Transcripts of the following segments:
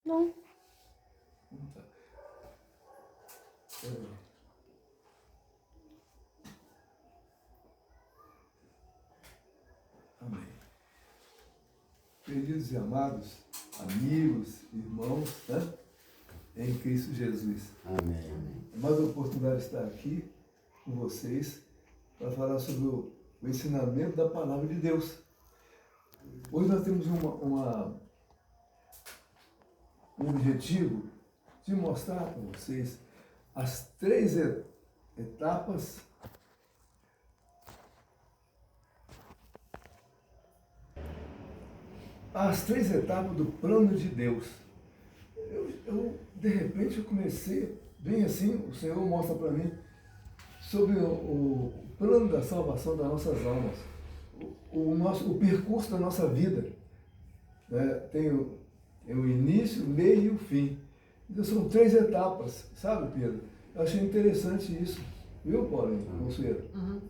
Não. Tá. Amém. Queridos e amados, amigos, irmãos, né? Em Cristo Jesus. Amém. É mais uma oportunidade de estar aqui com vocês para falar sobre o ensinamento da palavra de Deus. Hoje nós temos um objetivo de mostrar para vocês as 3 etapas do plano de Deus. De repente eu comecei, bem assim, o Senhor mostra para mim sobre o plano da salvação das nossas almas, o percurso da nossa vida, né? Tem o início, o meio e o fim. Então são 3 etapas, sabe, Pedro? Eu achei interessante isso, viu, Paulinho, Consuelo? Uhum.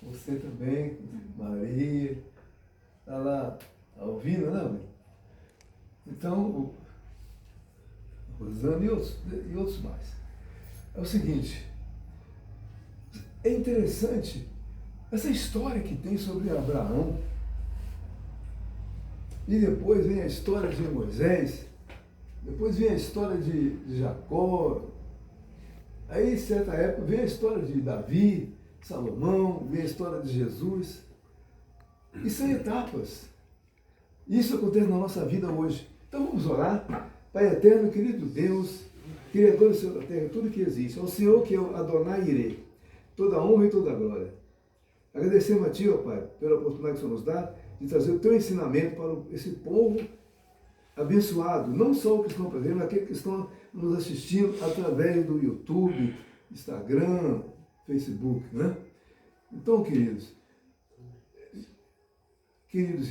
Você também, Maria, está lá, Alvina, né, mãe? Então, Rosana e outros mais. É o seguinte, é interessante essa história que tem sobre Abraão, e depois vem a história de Moisés, depois vem a história de Jacó, aí, em certa época, vem a história de Davi, Salomão, vem a história de Jesus, e são etapas. Isso acontece na nossa vida hoje. Então vamos orar. Pai eterno, querido Deus, Criador do céu e da terra, tudo que existe, ao Senhor que eu Adonai irei, toda a honra e toda a glória. Agradecemos a Ti, ó Pai, pela oportunidade que o Senhor nos dá de trazer o Teu ensinamento para esse povo abençoado, não só os que estão presentes, mas aqueles que estão nos assistindo através do YouTube, Instagram, Facebook, né? Então, queridos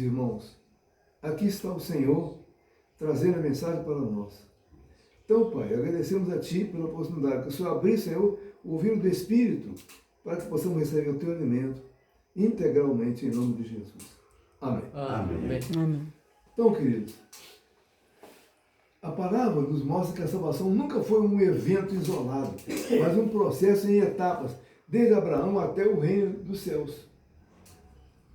irmãos, aqui está o Senhor trazendo a mensagem para nós. Então, Pai, agradecemos a Ti pela oportunidade que o Senhor abriu, Senhor, o ouvido do Espírito, para que possamos receber o Teu alimento integralmente em nome de Jesus. Amém. Amém. Amém. Então, queridos, a palavra nos mostra que a salvação nunca foi um evento isolado, mas um processo em etapas, desde Abraão até o reino dos céus.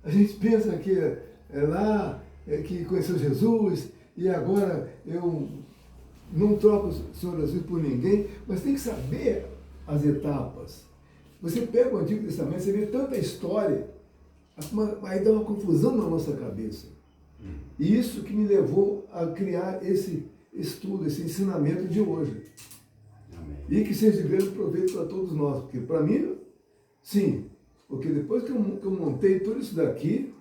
A gente pensa que é lá que conheceu Jesus e agora eu não troco o Senhor Jesus por ninguém, mas tem que saber as etapas. Você pega o Antigo Testamento, você vê tanta história, aí dá uma confusão na nossa cabeça. E isso que me levou a criar esse estudo, esse ensinamento de hoje. Amém. E que seja de grande proveito para todos nós, porque para mim, sim, porque depois que eu montei tudo isso daqui,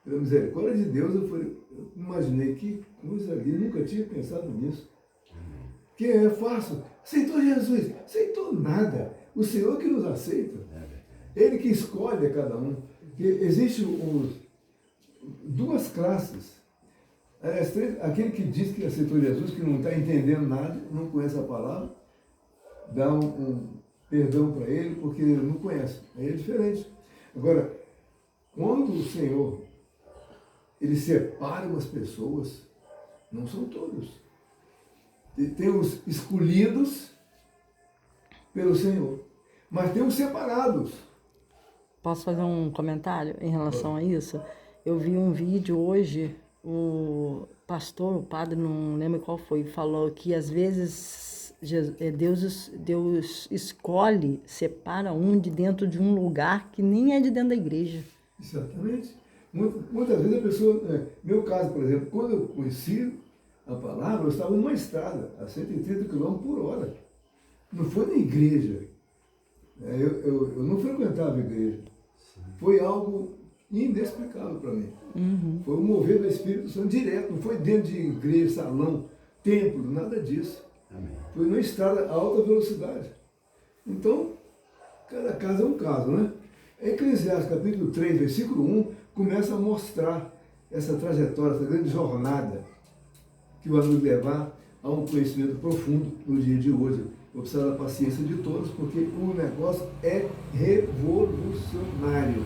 pela misericórdia de Deus, eu imaginei que coisa ali, nunca tinha pensado nisso. Amém. Que é fácil. Aceitou Jesus? Aceitou nada. O Senhor que nos aceita. Ele que escolhe a cada um. Que existe duas classes. Aquele que diz que aceitou Jesus, que não está entendendo nada, não conhece a palavra, dá um perdão para ele, porque não conhece. Aí é diferente. Agora, quando o Senhor ele separa umas pessoas, não são todos. Tem os escolhidos pelo Senhor, mas tem os separados. Posso fazer um comentário em relação a isso? Eu vi um vídeo hoje, o pastor, o padre, não lembro qual foi, falou que às vezes Deus escolhe, separa um de dentro de um lugar que nem é de dentro da igreja. Exatamente. Muitas vezes a pessoa, meu caso, por exemplo, quando eu conheci a palavra, eu estava numa estrada a 130 km por hora. Não foi na igreja. Eu não frequentava a igreja. Foi algo inexplicável para mim. Uhum. Foi um mover do Espírito Santo direto, não foi dentro de igreja, salão, templo, nada disso. Amém. Foi numa estrada a alta velocidade. Então, cada caso é um caso, né? Eclesiastes capítulo 3, versículo 1, começa a mostrar essa trajetória, essa grande jornada que vai nos levar a um conhecimento profundo no dia de hoje. Vou precisar da paciência de todos, porque o negócio é revolucionário.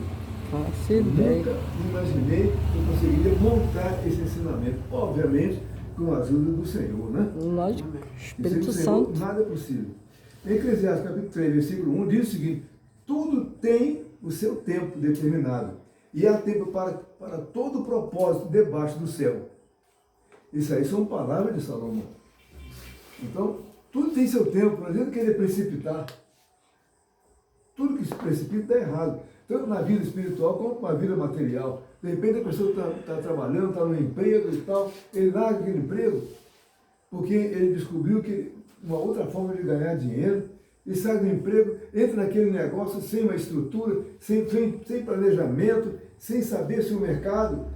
Faço ideia. Nunca imaginei que eu conseguiria montar esse ensinamento. Obviamente com a ajuda do Senhor, né? Lógico, E sem Espírito o Senhor, Santo. nada é possível. Em Eclesiastes capítulo 3, versículo 1, diz o seguinte: tudo tem o seu tempo determinado, e há tempo para todo propósito debaixo do céu. Isso aí são palavras de Salomão. Então, tudo tem seu tempo, não adianta querer precipitar. Tudo que se precipita dá errado, tanto na vida espiritual como na vida material. De repente a pessoa está trabalhando, está no emprego e tal, ele larga aquele emprego porque ele descobriu que uma outra forma de ganhar dinheiro, e sai do emprego, entra naquele negócio sem uma estrutura, sem planejamento, sem saber se o mercado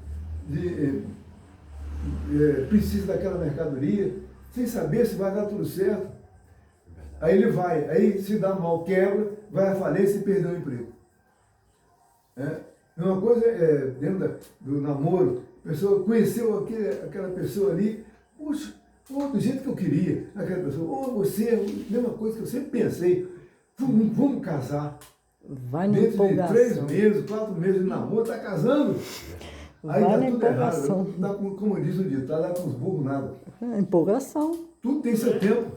precisa daquela mercadoria, sem saber se vai dar tudo certo. Aí ele vai, aí se dá mal, quebra, vai à falência e perdeu o emprego. Uma coisa é dentro do namoro, a pessoa conheceu aquela pessoa ali, puxa, do jeito que eu queria, aquela pessoa, você, mesma coisa que eu sempre pensei, vamos casar. Vai na Dentro de empolgação. 3 meses, 4 meses de namoro, está casando. Aí Vai dá na tudo errado, empolgação. como diz o ditado, dá com os burros nada. Empolgação. Tudo tem seu tempo,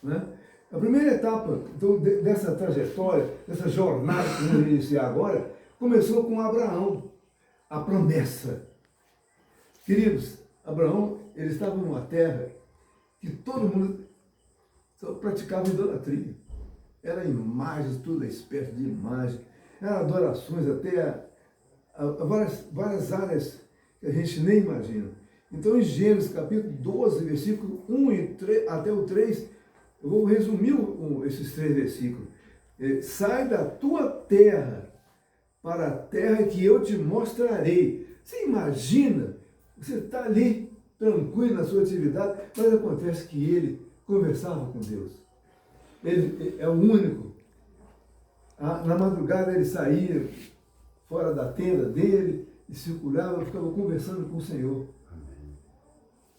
né? A primeira etapa então, dessa trajetória, dessa jornada que vamos iniciar agora, começou com Abraão, a promessa. Queridos, Abraão, ele estava numa terra que todo mundo só praticava idolatria. Era imagens, tudo a espécie de imagem. Eram adorações até a várias áreas que a gente nem imagina. Então, em Gênesis capítulo 12, versículo 1 e 3, até o 3, eu vou resumir esses 3 versículos. Sai da tua terra para a terra que eu te mostrarei. Você imagina, você está ali, tranquilo na sua atividade, mas acontece que ele conversava com Deus. Ele é o único. Na madrugada ele saía fora da tenda dele e circulava, ficava conversando com o Senhor.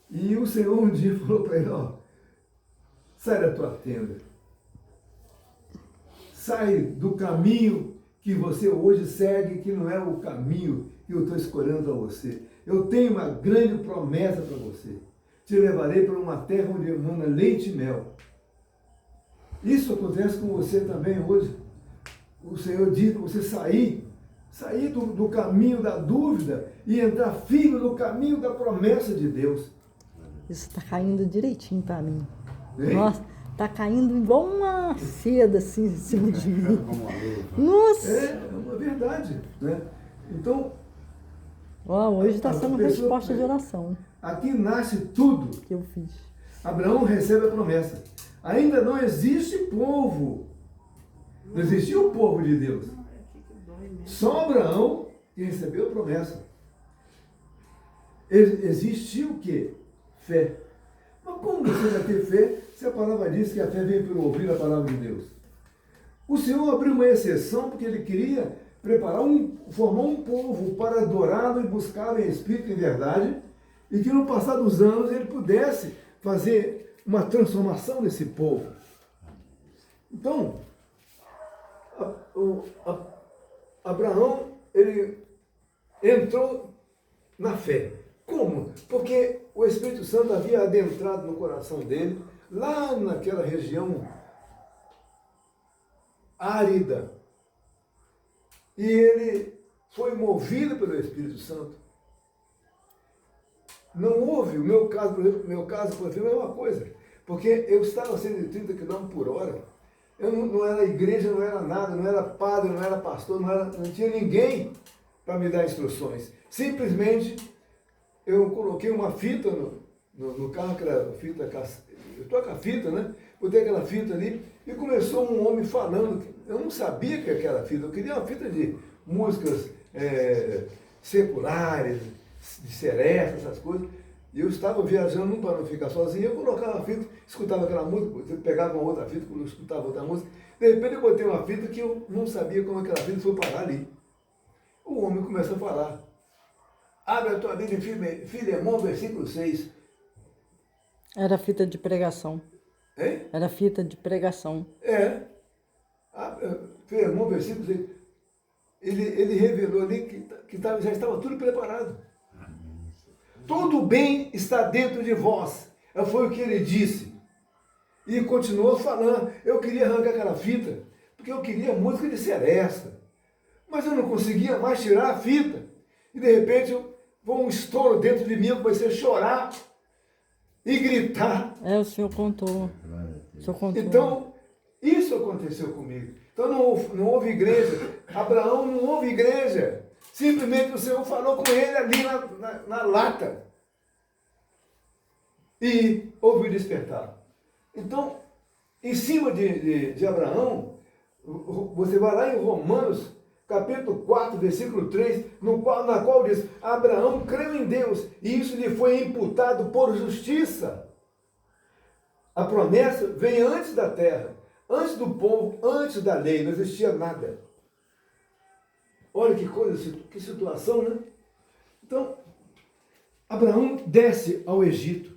E o Senhor um dia falou para ele, sai da tua tenda. Sai do caminho que você hoje segue, que não é o caminho que eu estou escolhendo para você. Eu tenho uma grande promessa para você. Te levarei para uma terra onde emana leite e mel. Isso acontece com você também hoje. O Senhor diz para você sair do caminho da dúvida e entrar firme no caminho da promessa de Deus. Isso está caindo direitinho para mim. Hein? Nossa, está caindo igual uma seda assim em cima de mim. Nossa! É uma verdade, né? Então, Hoje está sendo pessoa- resposta de oração aqui nasce tudo. que eu fiz. Abraão recebe a promessa. Ainda não existe povo. Não existia o povo de Deus. Só Abraão que recebeu a promessa. Existiu o quê? Fé. Mas como você vai ter fé se a palavra diz que a fé vem pelo ouvir a palavra de Deus? O Senhor abriu uma exceção porque ele queria formar um povo para adorá-lo e buscá-lo em espírito e em verdade, e que no passar dos anos ele pudesse fazer uma transformação desse povo. Então, Abraão, ele entrou na fé. Como? Porque o Espírito Santo havia adentrado no coração dele, lá naquela região árida. E ele foi movido pelo Espírito Santo. Não houve, o meu caso, por exemplo, é uma coisa. Porque eu estava a 130 km por hora. Eu não era igreja, não era nada, não era padre, não era pastor, não tinha ninguém para me dar instruções. Simplesmente eu coloquei uma fita no carro, aquela fita, eu toco a fita, né? Botei aquela fita ali e começou um homem falando. Eu não sabia que era aquela fita, eu queria uma fita de músicas seculares, de seresta, essas coisas. E eu estava viajando para não ficar sozinho, eu colocava a fita, escutava aquela música, eu pegava uma outra fita, eu escutava outra música. De repente eu botei uma fita que eu não sabia como aquela fita foi parar ali. O homem começou a falar. Abre a tua Bíblia em Filemão, versículo 6. Era fita de pregação. Hein? Era fita de pregação. Filemão, versículo 6. Ele revelou ali que já estava tudo preparado. Todo bem está dentro de vós. Foi o que ele disse. E continuou falando. Eu queria arrancar aquela fita, porque eu queria música de seresta. Mas eu não conseguia mais tirar a fita. E de repente, um estouro dentro de mim, eu comecei a chorar e gritar. O senhor contou. O senhor contou. Então, isso aconteceu comigo. Então não houve igreja. Abraão não houve igreja. Simplesmente o Senhor falou com ele ali na lata. E houve o despertar. Então, em cima de Abraão, você vai lá em Romanos, capítulo 4, versículo 3, na qual diz, Abraão creu em Deus, e isso lhe foi imputado por justiça. A promessa vem antes da terra, antes do povo, antes da lei, não existia nada. Olha que coisa, que situação, né? Então, Abraão desce ao Egito.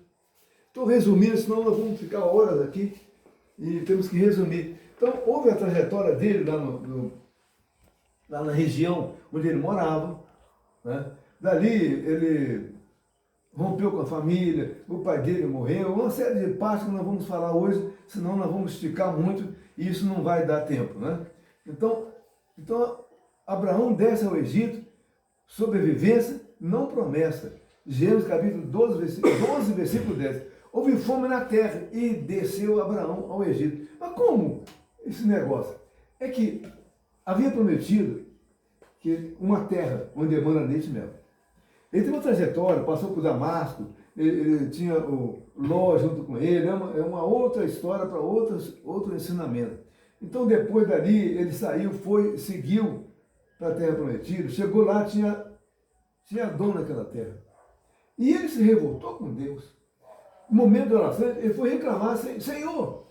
Estou resumindo, senão nós vamos ficar horas aqui e temos que resumir. Então, houve a trajetória dele lá na região onde ele morava, né? Dali ele rompeu com a família, o pai dele morreu, uma série de partes que nós vamos falar hoje, senão nós vamos esticar muito e isso não vai dar tempo, né? Então Abraão desce ao Egito, sobrevivência, não promessa. Gênesis capítulo 12, versículo 10. Houve fome na terra e desceu Abraão ao Egito. Mas como esse negócio? É que havia prometido que uma terra onde emana leite e mel. Ele teve uma trajetória, passou por Damasco, ele tinha o Ló junto com ele, é uma outra história para outro ensinamento. Então depois dali ele saiu, seguiu para a terra prometida, chegou lá, tinha dono naquela terra. E ele se revoltou com Deus. No momento de oração, ele foi reclamar, Senhor,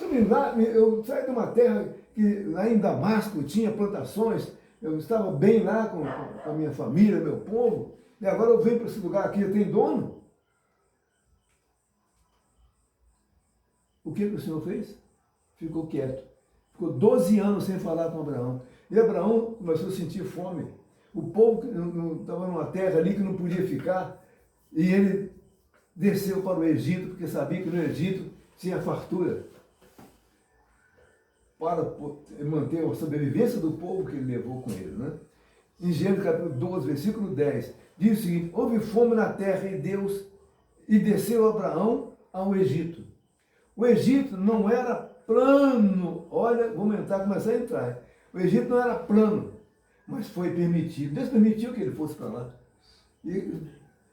eu saí de uma terra que lá em Damasco tinha plantações, eu estava bem lá com a minha família, meu povo, e agora eu venho para esse lugar aqui, tem dono? O que o Senhor fez? Ficou quieto. Ficou 12 anos sem falar com Abraão. E Abraão começou a sentir fome. O povo estava numa terra ali que não podia ficar, e ele desceu para o Egito, porque sabia que no Egito tinha fartura, para manter a sobrevivência do povo que ele levou com ele, né? Em Gênesis capítulo 12, versículo 10, diz o seguinte, houve fome na terra e desceu Abraão ao Egito. O Egito não era plano, olha, começar a entrar. O Egito não era plano, mas foi permitido. Deus permitiu que ele fosse para lá. E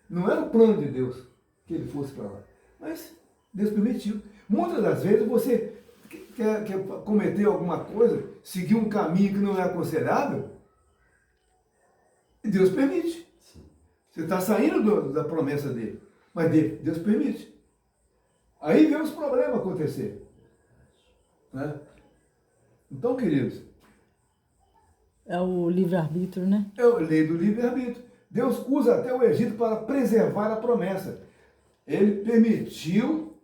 não era o plano de Deus que ele fosse para lá, mas Deus permitiu. Muitas das vezes você quer cometer alguma coisa, seguir um caminho que não é aconselhável, e Deus permite. Você está saindo da promessa dele, mas Deus permite. Aí vem os problemas acontecer, né? Então, queridos, é o livre-arbítrio, né? É a lei do livre-arbítrio. Deus usa até o Egito para preservar a promessa. Ele permitiu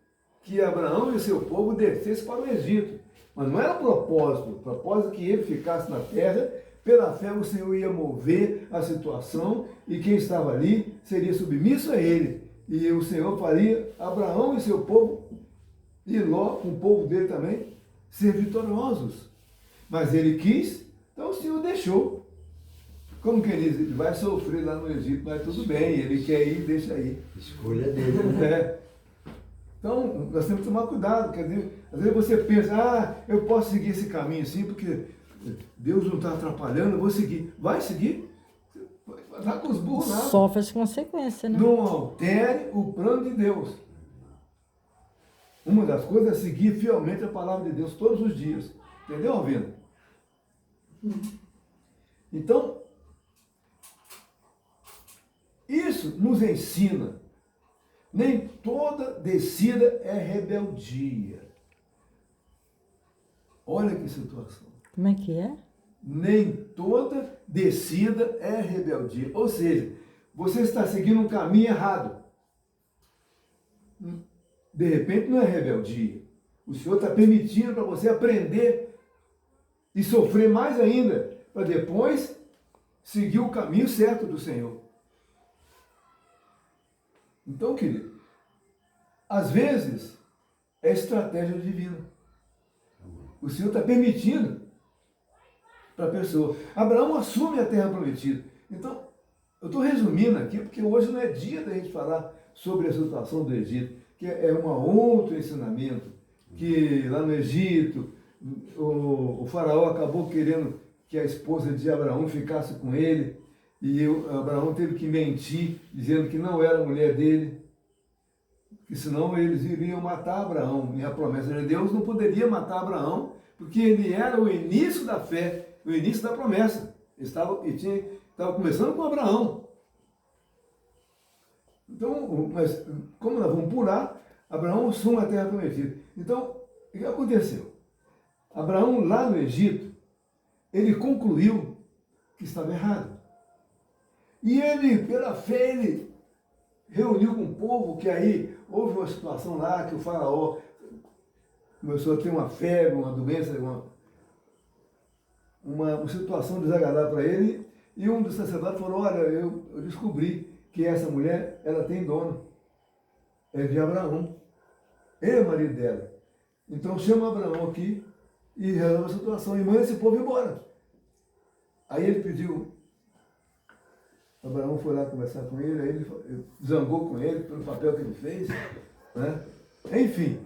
que Abraão e seu povo descessem para o Egito. Mas não era propósito. O propósito é que ele ficasse na terra. Pela fé o Senhor ia mover a situação e quem estava ali seria submisso a ele. E o Senhor faria Abraão e seu povo e Ló, com o povo dele também, ser vitoriosos. Mas ele quis, então o Senhor deixou. Como que ele diz? Ele vai sofrer lá no Egito, mas tudo bem, ele quer ir, deixa aí. Escolha dele, né? Então, nós temos que tomar cuidado, quer dizer, às vezes você pensa, eu posso seguir esse caminho assim, porque Deus não está atrapalhando, eu vou seguir. Vai seguir, vai dar com os burros lá. Sofre as consequências, né? Não altere o plano de Deus. Uma das coisas é seguir fielmente a palavra de Deus todos os dias. Entendeu, Alvina? Então, isso nos ensina. Nem toda descida é rebeldia. Olha que situação. Como é que é? Nem toda descida é rebeldia. Ou seja, você está seguindo um caminho errado. De repente não é rebeldia. O Senhor está permitindo para você aprender e sofrer mais ainda, para depois seguir o caminho certo do Senhor. Então, querido, às vezes é estratégia divina. O Senhor está permitindo para a pessoa. Abraão assume a terra prometida. Então, eu estou resumindo aqui, porque hoje não é dia da gente falar sobre a situação do Egito, que é um outro ensinamento, que lá no Egito, o faraó acabou querendo que a esposa de Abraão ficasse com ele, e Abraão teve que mentir, dizendo que não era a mulher dele, que senão eles iriam matar Abraão. E a promessa de Deus não poderia matar Abraão, porque ele era o início da fé, o início da promessa. Estava começando com Abraão. Então, mas como nós vamos pular, Abraão assume a terra prometida. Então, o que aconteceu? Abraão, lá no Egito, ele concluiu que estava errado. E ele, pela fé, ele reuniu com o povo, que aí houve uma situação lá que o faraó começou a ter uma febre, uma doença, uma situação desagradável para ele, e um dos sacerdotes falou, olha, eu descobri que essa mulher, ela tem dono, é de Abraão, ele é o marido dela. Então chama Abraão aqui e resolve a situação, e manda esse povo embora. Aí ele pediu, Abraão foi lá conversar com ele, aí ele zangou com ele pelo papel que ele fez, né? Enfim,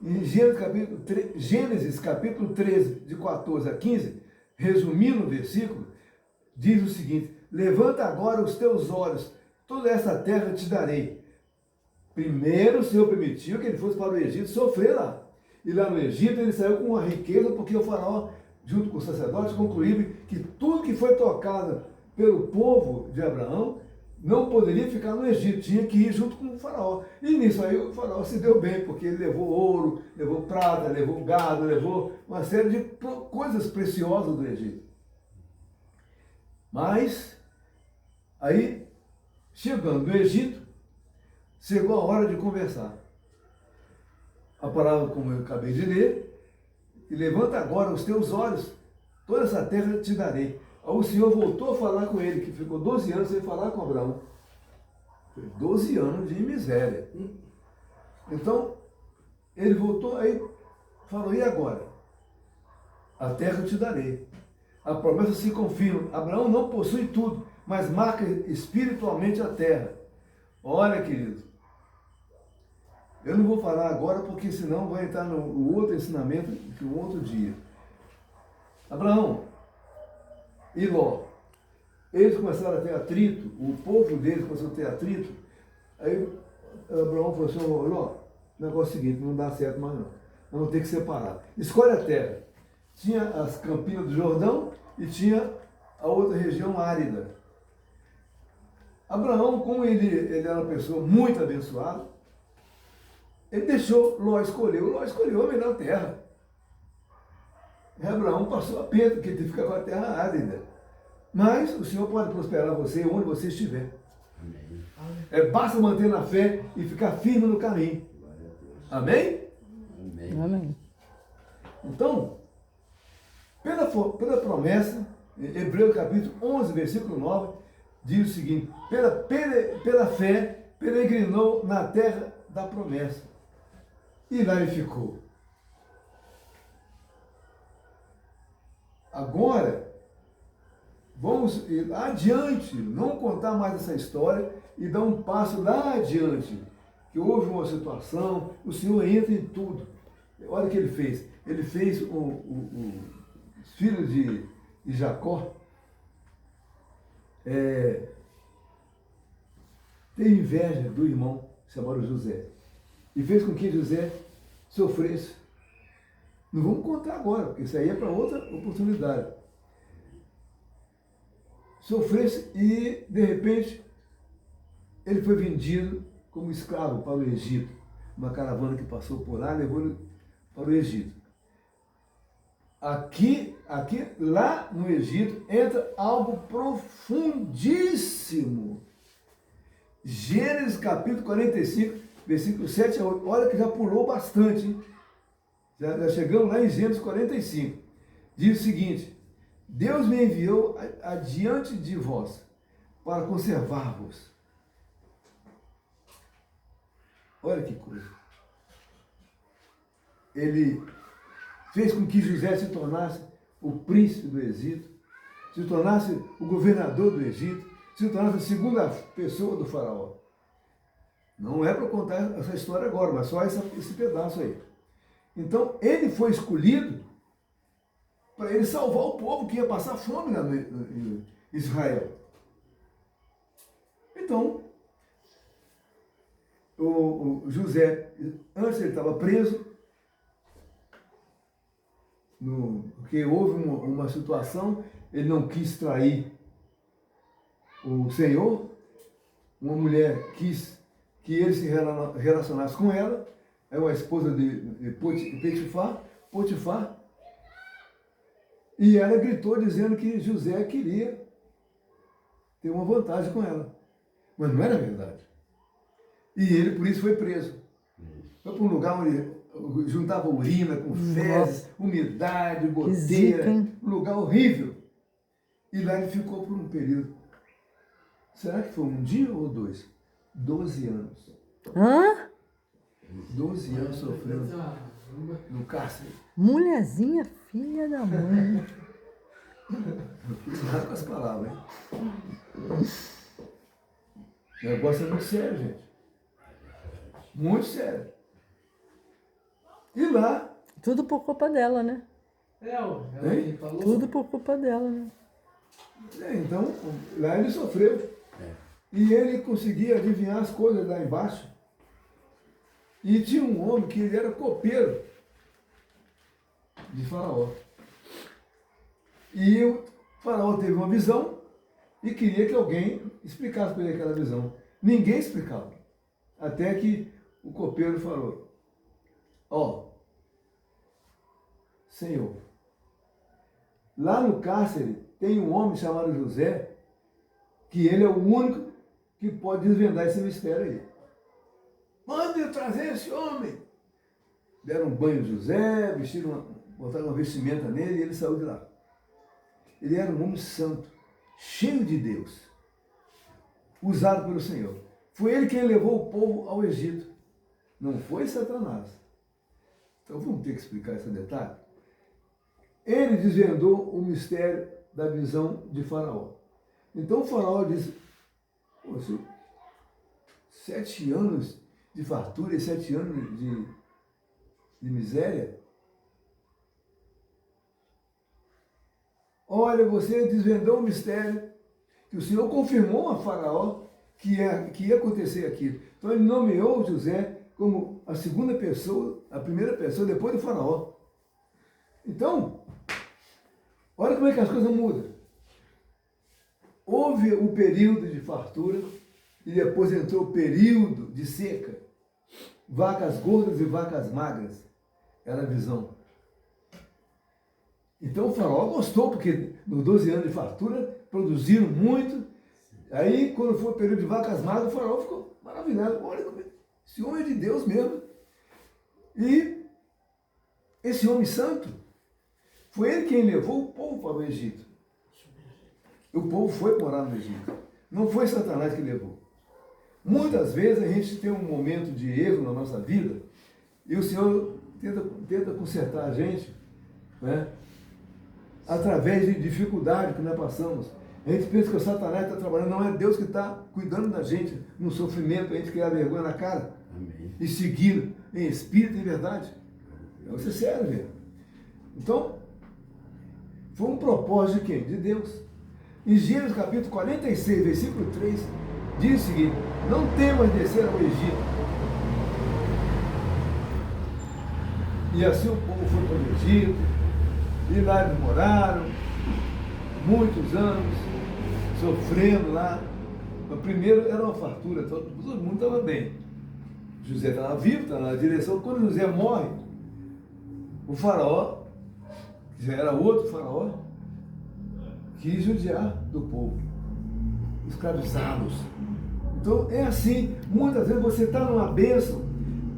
em Gênesis capítulo 13, de 14 a 15, resumindo o versículo, diz o seguinte, levanta agora os teus olhos, toda essa terra te darei. Primeiro o Senhor permitiu que ele fosse para o Egito sofrer lá. E lá no Egito ele saiu com uma riqueza, porque o faraó, junto com os sacerdotes, concluíram que tudo que foi tocado pelo povo de Abraão não poderia ficar no Egito, tinha que ir junto com o faraó. E nisso aí o faraó se deu bem, porque ele levou ouro, levou prata, levou gado, levou uma série de coisas preciosas do Egito. Mas, aí, chegando no Egito, chegou a hora de conversar. A palavra, como eu acabei de ler, e levanta agora os teus olhos, toda essa terra te darei. O Senhor voltou a falar com ele, que ficou 12 anos sem falar com Abraão. Foi 12 anos de miséria. Então, ele voltou, aí falou, e agora? A terra eu te darei. A promessa se confirma. Abraão não possui tudo, mas marca espiritualmente a terra. Olha, querido, eu não vou falar agora, porque senão vai entrar no outro ensinamento, que um outro dia. Abraão e Ló, eles começaram a ter atrito, o povo deles começou a ter atrito. Aí Abraão falou assim, Ló, o negócio é o seguinte, não dá certo mais não. Nós vamos ter que separar. Escolhe a terra. Tinha as campinas do Jordão e tinha a outra região árida. Abraão, como ele era uma pessoa muito abençoada, ele deixou Ló escolher. O Ló escolheu a melhor terra. E Abraão passou aperto, porque ele fica com a terra árida. Mas o Senhor pode prosperar você onde você estiver. Basta manter na fé e ficar firme no caminho. Amém? Amém. Então, pela promessa, Hebreus capítulo 11, versículo 9, diz o seguinte, pela fé, peregrinou na terra da promessa. E lá ele ficou. Agora, vamos ir adiante, não contar mais essa história e dar um passo lá adiante, que houve uma situação, o Senhor entra em tudo. Olha o que ele fez. Ele fez os filhos de Jacó ter inveja do irmão chamado José. E fez com que José sofresse. Não vamos contar agora, porque isso aí é para outra oportunidade. Sofresse e, de repente, ele foi vendido como escravo para o Egito. Uma caravana que passou por lá levou ele para o Egito. Lá no Egito, entra algo profundíssimo. Gênesis capítulo 45, versículo 7 a 8. Olha que já pulou bastante, hein? Já chegamos lá em Gênesis 45. Diz o seguinte, Deus me enviou adiante de vós para conservar-vos. Olha que coisa. Ele fez com que José se tornasse o príncipe do Egito, se tornasse o governador do Egito, se tornasse a segunda pessoa do faraó. Não é para contar essa história agora, mas só esse pedaço aí. Então, ele foi escolhido para ele salvar o povo que ia passar fome em Israel. Então, o José, antes ele estava preso, porque houve uma situação, ele não quis trair o Senhor, uma mulher quis que ele se relacionasse com ela, é uma esposa de Potifar, e ela gritou dizendo que José queria ter uma vantagem com ela, mas não era verdade. E ele, por isso, foi preso. Foi para um lugar onde juntava urina com fezes, umidade, goteira, um lugar horrível. E lá ele ficou por um período. Será que foi um dia ou 2? 12 anos. Hã? 12 anos sofrendo no cárcere. Mulherzinha, filha da mãe. Cuidado com as palavras, hein? O negócio é muito sério, gente. Muito sério. E lá... Tudo por culpa dela, né? Ela falou. Tudo por culpa dela, né? Então, lá ele sofreu. E ele conseguia adivinhar as coisas lá embaixo. E tinha um homem que ele era copeiro de Faraó. E o Faraó teve uma visão e queria que alguém explicasse para ele aquela visão. Ninguém explicava. Até que o copeiro falou: Senhor, lá no cárcere tem um homem chamado José, que ele é o único que pode desvendar esse mistério aí. Mande trazer esse homem. Deram um banho em José, botaram uma vestimenta nele e ele saiu de lá. Ele era um homem santo, cheio de Deus, usado pelo Senhor. Foi ele quem levou o povo ao Egito. Não foi Satanás. Então vamos ter que explicar esse detalhe. Ele desvendou o mistério da visão de Faraó. Então o Faraó disse: 7 anos de fartura e 7 anos de miséria? Olha, você desvendou o mistério que o Senhor confirmou a Faraó que ia acontecer aquilo. Então ele nomeou José como a segunda pessoa, a primeira pessoa depois do Faraó. Então, olha como é que as coisas mudam. Houve o período de fartura e depois entrou o período de seca. Vacas gordas e vacas magras. Era a visão. Então o Faraó gostou, porque nos 12 anos de fartura produziram muito. Aí, quando foi o período de vacas magras, o Faraó ficou maravilhado. Olha, esse homem é de Deus mesmo. E esse homem santo, foi ele quem levou o povo para o Egito. O povo foi morar no Egito. Não foi Satanás que levou. Muitas vezes a gente tem um momento de erro na nossa vida e o Senhor tenta consertar a gente, né, através de dificuldade que nós passamos. A gente pensa que o Satanás está trabalhando, não é Deus que está cuidando da gente no sofrimento, a gente criar vergonha na cara. Amém. E seguir em espírito e em verdade. Isso é sério, velho. Então, foi um propósito de quem? De Deus. Em Gênesis capítulo 46, versículo 3, diz o seguinte: não temas descer ao Egito. E assim o povo foi para o Egito, e lá eles moraram muitos anos, sofrendo lá. Mas primeiro era uma fartura, todo mundo estava bem. José estava vivo, estava na direção. Quando José morre, o faraó, que já era outro faraó, quis judiar do povo, escravizá-los. Então é assim, muitas vezes você está numa bênção,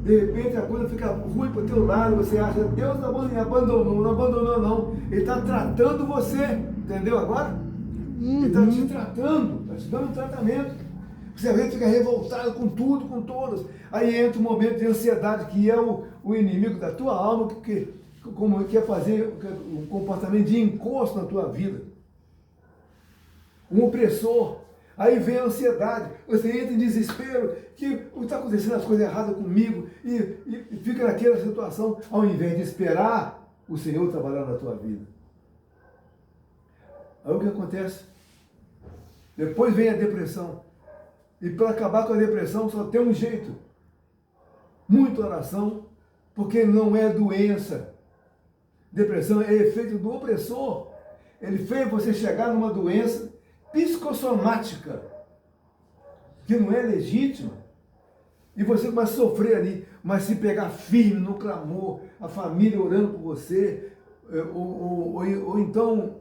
de repente a coisa fica ruim para o teu lado, você acha, Deus me abandonou, não abandonou não, Ele está tratando você, entendeu agora? Ele está te tratando, está te dando um tratamento. Você às vezes fica revoltado com tudo, com todos. Aí entra um momento de ansiedade, que é o inimigo da tua alma, que quer fazer um comportamento de encosto na tua vida. Um opressor. Aí vem a ansiedade, você entra em desespero, que está acontecendo as coisas erradas comigo, e fica naquela situação, ao invés de esperar o Senhor trabalhar na tua vida. Aí o que acontece? Depois vem a depressão. E para acabar com a depressão só tem um jeito. Muita oração, porque não é doença. Depressão é efeito do opressor. Ele fez você chegar numa doença psicossomática, que não é legítima. E você começa a sofrer ali, mas se pegar firme no clamor, a família orando por você, ou então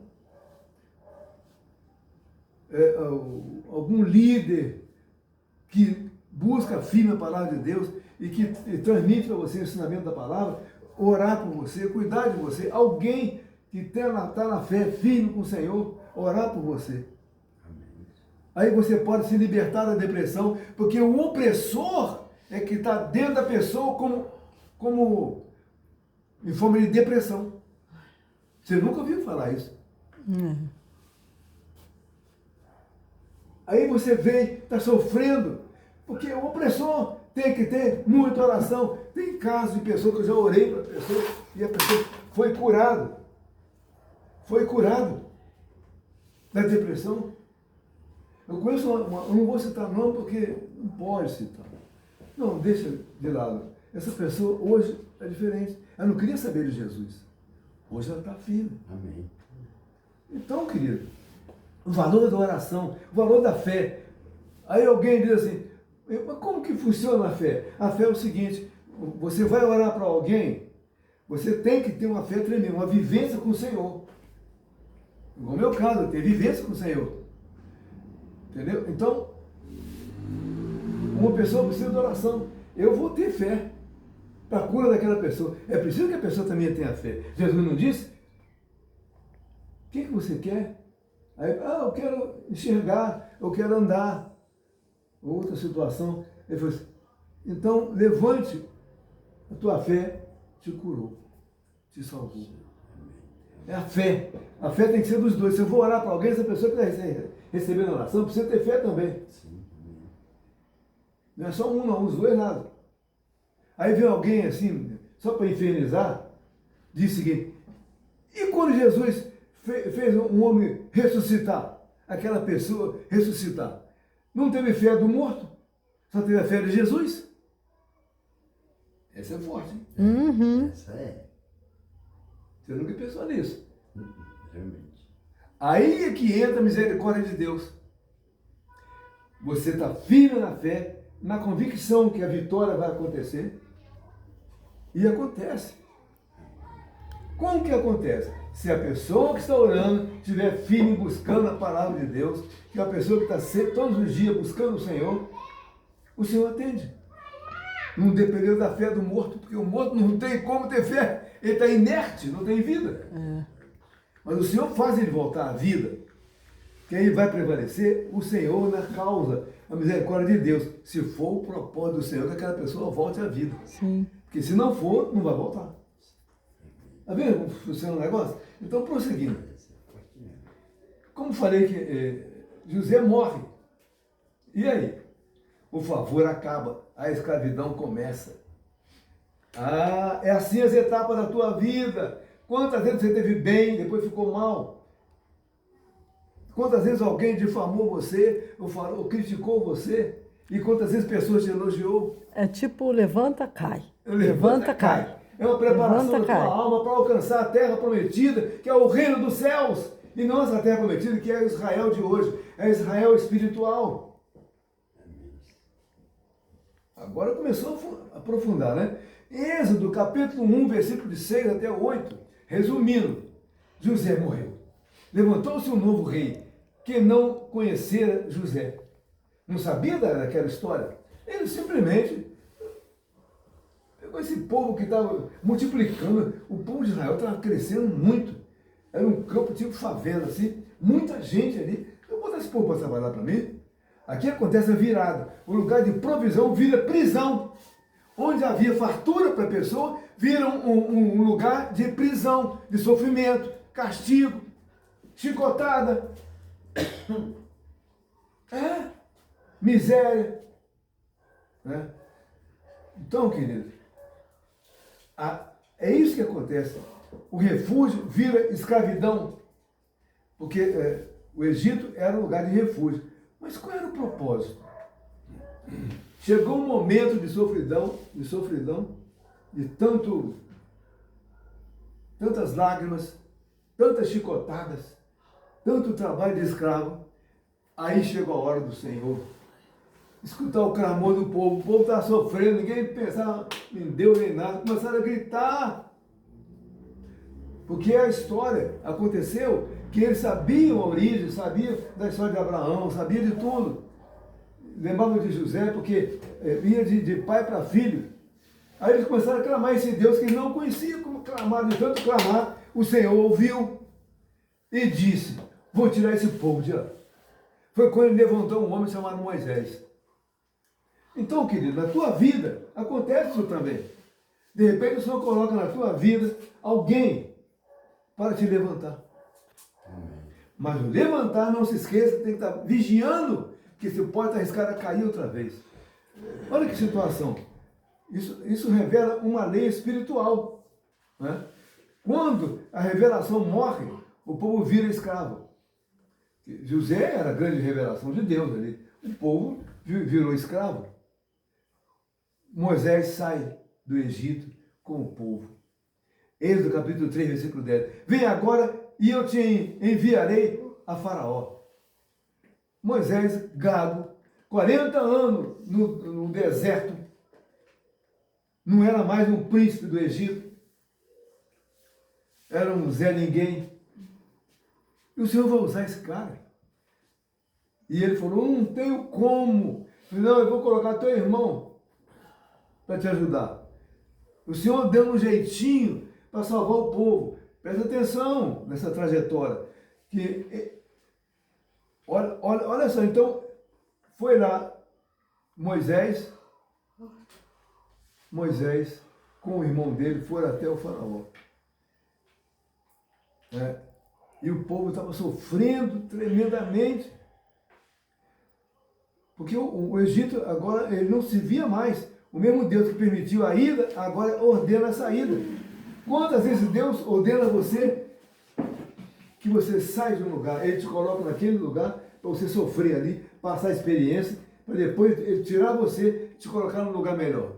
algum líder que busca firme a palavra de Deus e que transmite para você o ensinamento da palavra, orar por você, cuidar de você, alguém que está na fé, firme com o Senhor, orar por você. Aí você pode se libertar da depressão, porque o opressor é que está dentro da pessoa como em forma de depressão. Você nunca ouviu falar isso? Aí você vem, está sofrendo, porque o opressor tem que ter muita oração. Tem casos de pessoas que eu já orei para a pessoa e a pessoa foi curada. Foi curado da depressão. Eu conheço eu não vou citar nome porque não pode citar. Não, deixa de lado. Essa pessoa hoje é diferente. Ela não queria saber de Jesus. Hoje ela está firme. Amém. Então, querido, o valor da oração, o valor da fé. Aí alguém diz assim, mas como que funciona a fé? A fé é o seguinte, você vai orar para alguém, você tem que ter uma fé tremenda, uma vivência com o Senhor. No meu caso, eu tenho vivência com o Senhor. Entendeu? Então, uma pessoa precisa de oração. Eu vou ter fé para a cura daquela pessoa. É preciso que a pessoa também tenha fé. Jesus não disse? O que você quer? Aí, eu quero enxergar, eu quero andar. Outra situação. Ele falou assim, então levante, a tua fé te curou, te salvou. É a fé. A fé tem que ser dos dois. Se eu vou orar para alguém, essa pessoa que está recebendo a oração precisa ter fé também. Não é só um, não, os dois nada. Aí vem alguém assim, só para infernizar, diz o seguinte, e quando Jesus fez um homem ressuscitar, aquela pessoa ressuscitar, não teve fé do morto? Só teve a fé de Jesus? Essa é forte, hein? Uhum. Essa é. Você nunca pensou nisso. Realmente. Aí é que entra a misericórdia de Deus. Você está firme na fé, na convicção que a vitória vai acontecer. E acontece. Como que acontece? Se a pessoa que está orando estiver firme buscando a palavra de Deus, que é a pessoa que está sempre, todos os dias buscando o Senhor atende. Não dependeu da fé do morto, porque o morto não tem como ter fé. Ele está inerte, não tem vida. Mas o Senhor faz ele voltar à vida. Que aí vai prevalecer o Senhor na causa, a misericórdia de Deus. Se for o propósito do Senhor, que aquela pessoa volte à vida. Sim. Porque se não for, não vai voltar. Está vendo como funciona o negócio? Então, prosseguindo. Como falei que José morre. E aí? O favor acaba, a escravidão começa. É assim as etapas da tua vida. Quantas vezes você teve bem, depois ficou mal? Quantas vezes alguém difamou você, ou criticou você? E quantas vezes pessoas te elogiou? É tipo levanta, cai. Levanta, cai. É uma preparação Levanta, da tua cai. alma para alcançar a terra prometida, que é o reino dos céus. E não essa terra prometida, que é Israel de hoje. É Israel espiritual. Agora começou a aprofundar, né? Êxodo, capítulo 1, versículo de 6 até 8. Resumindo, José morreu. Levantou-se um novo rei, que não conhecera José. Não sabia daquela história. Ele simplesmente... Esse povo que estava multiplicando, o povo de Israel estava crescendo muito. Era um campo tipo favela, assim, muita gente ali. Eu vou botar esse povo para trabalhar para mim. Aqui acontece a virada. O lugar de provisão vira prisão. Onde havia fartura para a pessoa, vira um lugar de prisão, de sofrimento, castigo, chicotada, miséria. Né? Então, querido, é isso que acontece. O refúgio vira escravidão, porque o Egito era um lugar de refúgio. Mas qual era o propósito? Chegou um momento de sofridão, de tantas lágrimas, tantas chicotadas, tanto trabalho de escravo. Aí chegou a hora do Senhor escutar o clamor do povo. O povo está sofrendo, ninguém pensava em Deus nem nada. Começaram a gritar. Porque a história aconteceu que eles sabiam a origem, sabiam da história de Abraão, sabiam de tudo. Lembravam de José, porque ia de pai para filho. Aí eles começaram a clamar esse Deus que eles não conheciam, como clamar, de tanto clamar, o Senhor ouviu e disse: vou tirar esse povo de lá. Foi quando ele levantou um homem chamado Moisés. Então, querido, na tua vida acontece isso também. De repente o Senhor coloca na tua vida alguém para te levantar. Mas o levantar, não se esqueça, tem que estar vigiando, que você pode estar arriscado a cair outra vez. Olha que situação. Isso revela uma lei espiritual. Né? Quando a revelação morre, o povo vira escravo. José era a grande revelação de Deus ali. O povo virou escravo. Moisés sai do Egito com o povo. Êxodo capítulo 3, versículo 10. Vem agora e eu te enviarei a Faraó. Moisés, gago, 40 anos no deserto, não era mais um príncipe do Egito, era um Zé Ninguém. E o Senhor vai usar esse cara. E ele falou: não tenho como. Não, eu vou colocar teu irmão para te ajudar. O Senhor deu um jeitinho para salvar o povo. Presta atenção nessa trajetória. Olha só, então, foi lá Moisés com o irmão dele foram até o Faraó. E o povo estava sofrendo tremendamente. Porque o Egito agora ele não se via mais. O mesmo Deus que permitiu a ida, agora ordena a saída. Quantas vezes Deus ordena a você que você sai de um lugar, ele te coloca naquele lugar para você sofrer ali, passar a experiência, para depois ele tirar você e te colocar num lugar melhor.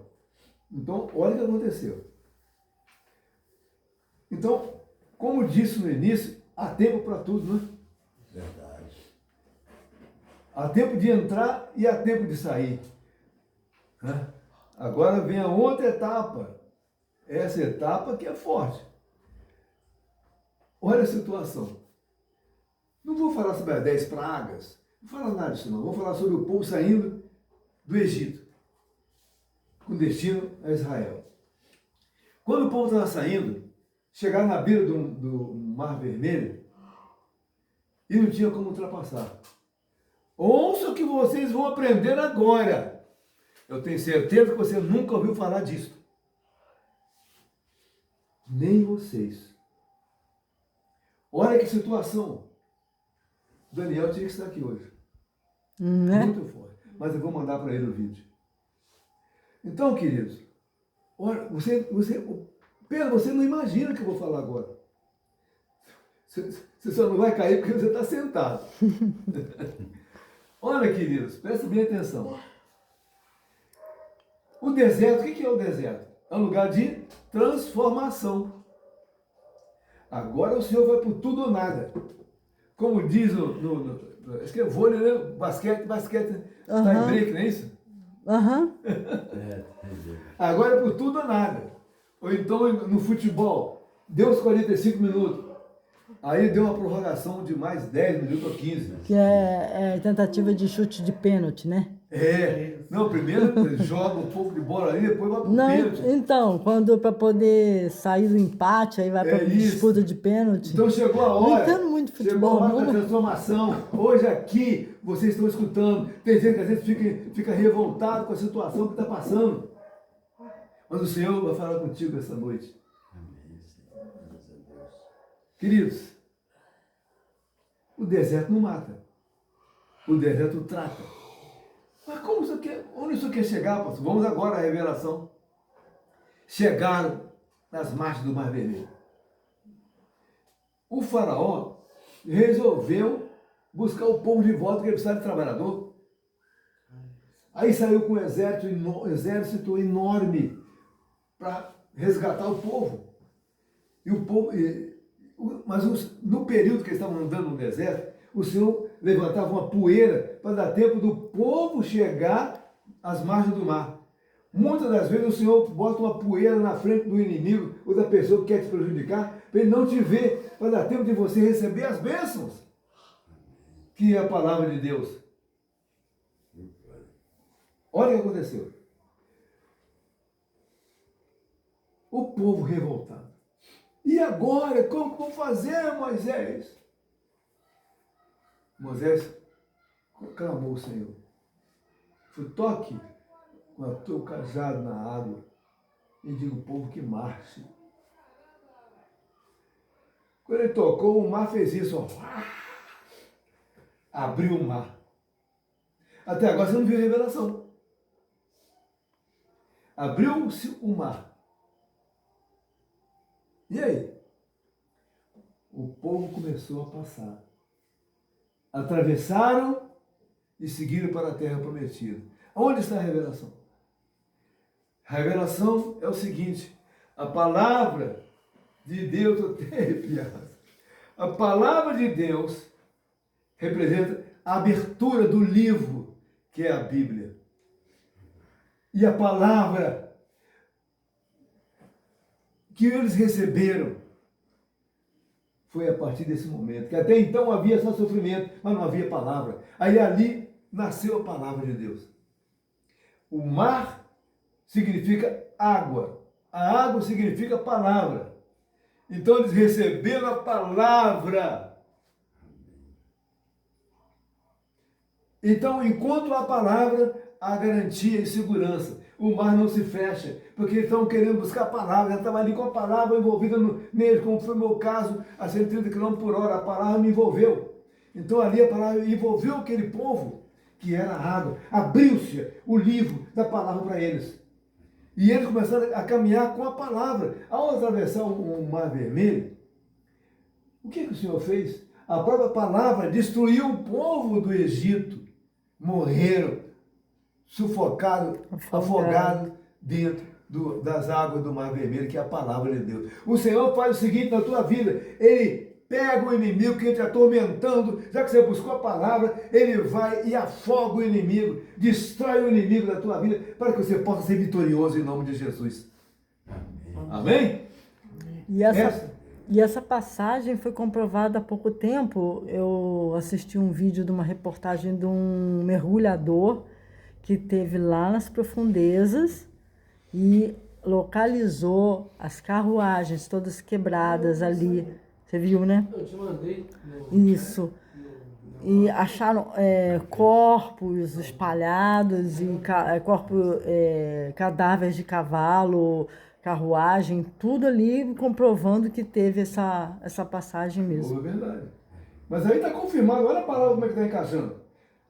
Então, olha o que aconteceu. Então, como disse no início, há tempo para tudo, né? Verdade. Há tempo de entrar e há tempo de sair. Agora vem a outra etapa. Essa etapa que é forte. Olha a situação. Não vou falar sobre as 10 pragas, não vou falar nada disso não. Vou falar sobre o povo saindo do Egito, com destino a Israel. Quando o povo estava saindo, chegaram na beira do Mar Vermelho e não tinha como ultrapassar. Ouça o que vocês vão aprender agora. Eu tenho certeza que você nunca ouviu falar disso. Nem vocês. Olha que situação. Daniel tinha que estar aqui hoje. Muito forte. Mas eu vou mandar para ele o vídeo. Então, queridos, olha, Pedro, você não imagina o que eu vou falar agora. Você só não vai cair porque você está sentado. Olha, queridos, presta bem atenção. O deserto, o que é o deserto? É um lugar de transformação. Agora o Senhor vai por tudo ou nada. Como diz acho que é vôlei, né? Basquete, tá em break, não é isso? Agora é por tudo ou nada. Ou então no futebol, deu os 45 minutos. Aí deu uma prorrogação de mais 10 minutos ou 15. Que é tentativa de chute de pênalti, né? Não, primeiro joga um pouco de bola ali, depois vai pro Não, pênalti. então, quando para poder sair do empate, aí vai para isso. disputa de pênalti. Então chegou a Não hora. entendo muito Chegou a futebol, hora da não. transformação. Hoje aqui, vocês estão escutando. Tem gente que às vezes fica revoltado com a situação que está passando. Mas o Senhor vai falar contigo essa noite. Amém, Senhor. Graças a Deus. Queridos, o deserto não mata. O deserto trata. Mas como isso quer, onde isso quer chegar, pastor? Vamos agora à revelação. Chegaram nas margens do Mar Vermelho. O faraó resolveu buscar o povo de volta, que ele precisava de trabalhador. Aí saiu com um exército enorme para resgatar o povo. E o povo, mas no período que eles estavam andando no deserto, o Senhor levantava uma poeira para dar tempo do povo chegar às margens do mar. Muitas das vezes o Senhor bota uma poeira na frente do inimigo ou da pessoa que quer te prejudicar, para ele não te ver, para dar tempo de você receber as bênçãos, que é a palavra de Deus. Olha o que aconteceu. O povo revoltado. E agora, como vou fazer, Moisés? Moisés clamou o Senhor. Toque com o teu cajado na água e diga ao povo que marche. Quando ele tocou, o mar fez isso. Ó. Abriu o mar. Até agora você não viu a revelação. Abriu-se o mar. E aí? O povo começou a passar. Atravessaram e seguiram para a terra prometida. Onde está a revelação? A revelação é o seguinte: a palavra de Deus, eu tenho arrepiado. A palavra de Deus representa a abertura do livro, que é a Bíblia. E a palavra que eles receberam foi a partir desse momento, que até então havia só sofrimento, mas não havia palavra. Aí ali nasceu a palavra de Deus. O mar significa água, a água significa palavra. Então eles receberam a palavra. Então, enquanto há palavra, há garantia e segurança. O mar não se fecha, porque eles estão querendo buscar a palavra. Eu estava ali com a palavra envolvida nele, como foi o meu caso, a 130 km por hora. A palavra me envolveu. Então ali a palavra envolveu aquele povo, que era a água. Abriu-se o livro da palavra para eles. E eles começaram a caminhar com a palavra. Ao atravessar o Mar Vermelho, o que o Senhor fez? A própria palavra destruiu o povo do Egito. Morreram, sufocados, afogados dentro das águas do Mar Vermelho, que é a palavra de Deus. O Senhor faz o seguinte na tua vida: Ele pega o inimigo que te atormentando, já que você buscou a palavra, Ele vai e afoga o inimigo, destrói o inimigo da tua vida, para que você possa ser vitorioso em nome de Jesus. Amém? E essa passagem foi comprovada há pouco tempo. Eu assisti um vídeo de uma reportagem de um mergulhador que esteve lá nas profundezas e localizou as carruagens todas quebradas ali. Você viu, né? Eu te mandei. Isso. E acharam corpos espalhados, e cadáveres de cavalo, carruagem, tudo ali comprovando que teve essa passagem mesmo. É verdade. Mas aí está confirmado, olha a palavra como é que está encaixando.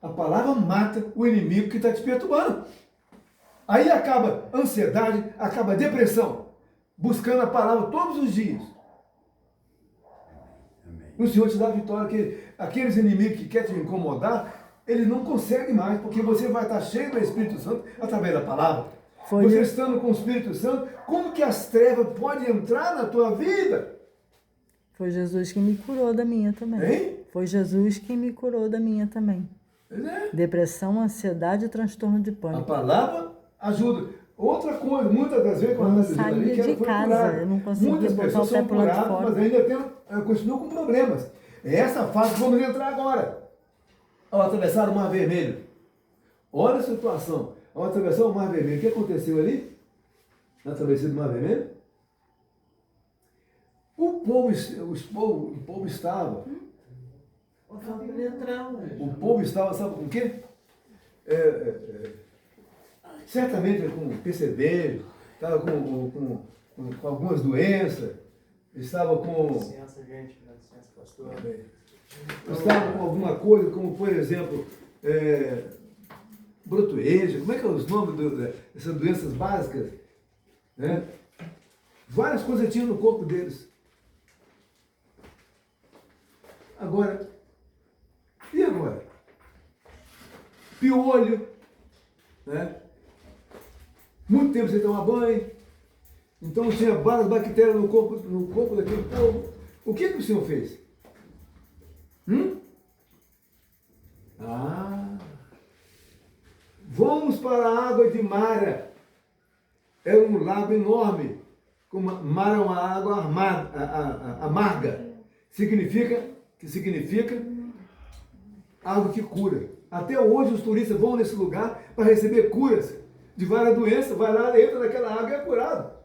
A palavra mata o inimigo que está te perturbando. Aí acaba ansiedade, acaba depressão, buscando a palavra todos os dias. Amém. O Senhor te dá a vitória, que aqueles inimigos que querem te incomodar, eles não conseguem mais, porque você vai estar cheio do Espírito Santo através da palavra. Você estando com o Espírito Santo, como que as trevas podem entrar na tua vida? Foi Jesus que me curou da minha também. Hein? Foi Jesus que me curou da minha também. Depressão, ansiedade e transtorno de A pânico. palavra ajuda. Outra coisa, muitas das vezes, quando Eu saía de casa, eu não conseguia muitas botar pessoas o pé são pro lado de curadas, fora. mas ainda continuam com problemas. É essa fase que vamos entrar agora. Ao atravessar o Mar Vermelho, Olha a situação. Ao atravessar o Mar Vermelho, o que aconteceu ali? Na travessia do Mar Vermelho? O povo estava. O povo estava, sabe com o quê? Certamente com percevejo, estava com algumas doenças, estava com. Licença, gente, licença, pastor. Estava com alguma coisa, como por exemplo, brotoeja, como é que é os nomes dessas doenças básicas? Né? Várias coisas tinham no corpo deles. Agora, e agora? Piolho, né? Muito tempo sem tomar banho, então tinha várias bactérias no corpo daquele povo. O que o Senhor fez? Vamos para a água de Mara. É um lago enorme. Mara é uma água amarga. Significa água que cura. Até hoje os turistas vão nesse lugar para receber curas de várias doenças. Vai lá, entra naquela água e é curado.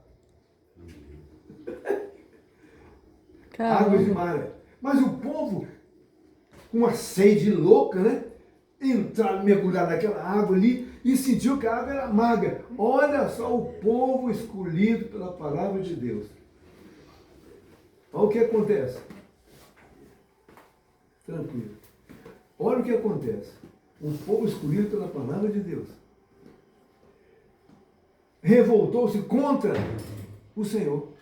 Água de Mara. Mas o povo, com uma sede louca, né? Entrar, mergulhar naquela água ali e sentiu que a água era amarga. Olha só o povo escolhido pela palavra de Deus. Olha o que acontece. Tranquilo. Olha o que acontece. O povo escolhido pela palavra de Deus revoltou-se contra o Senhor.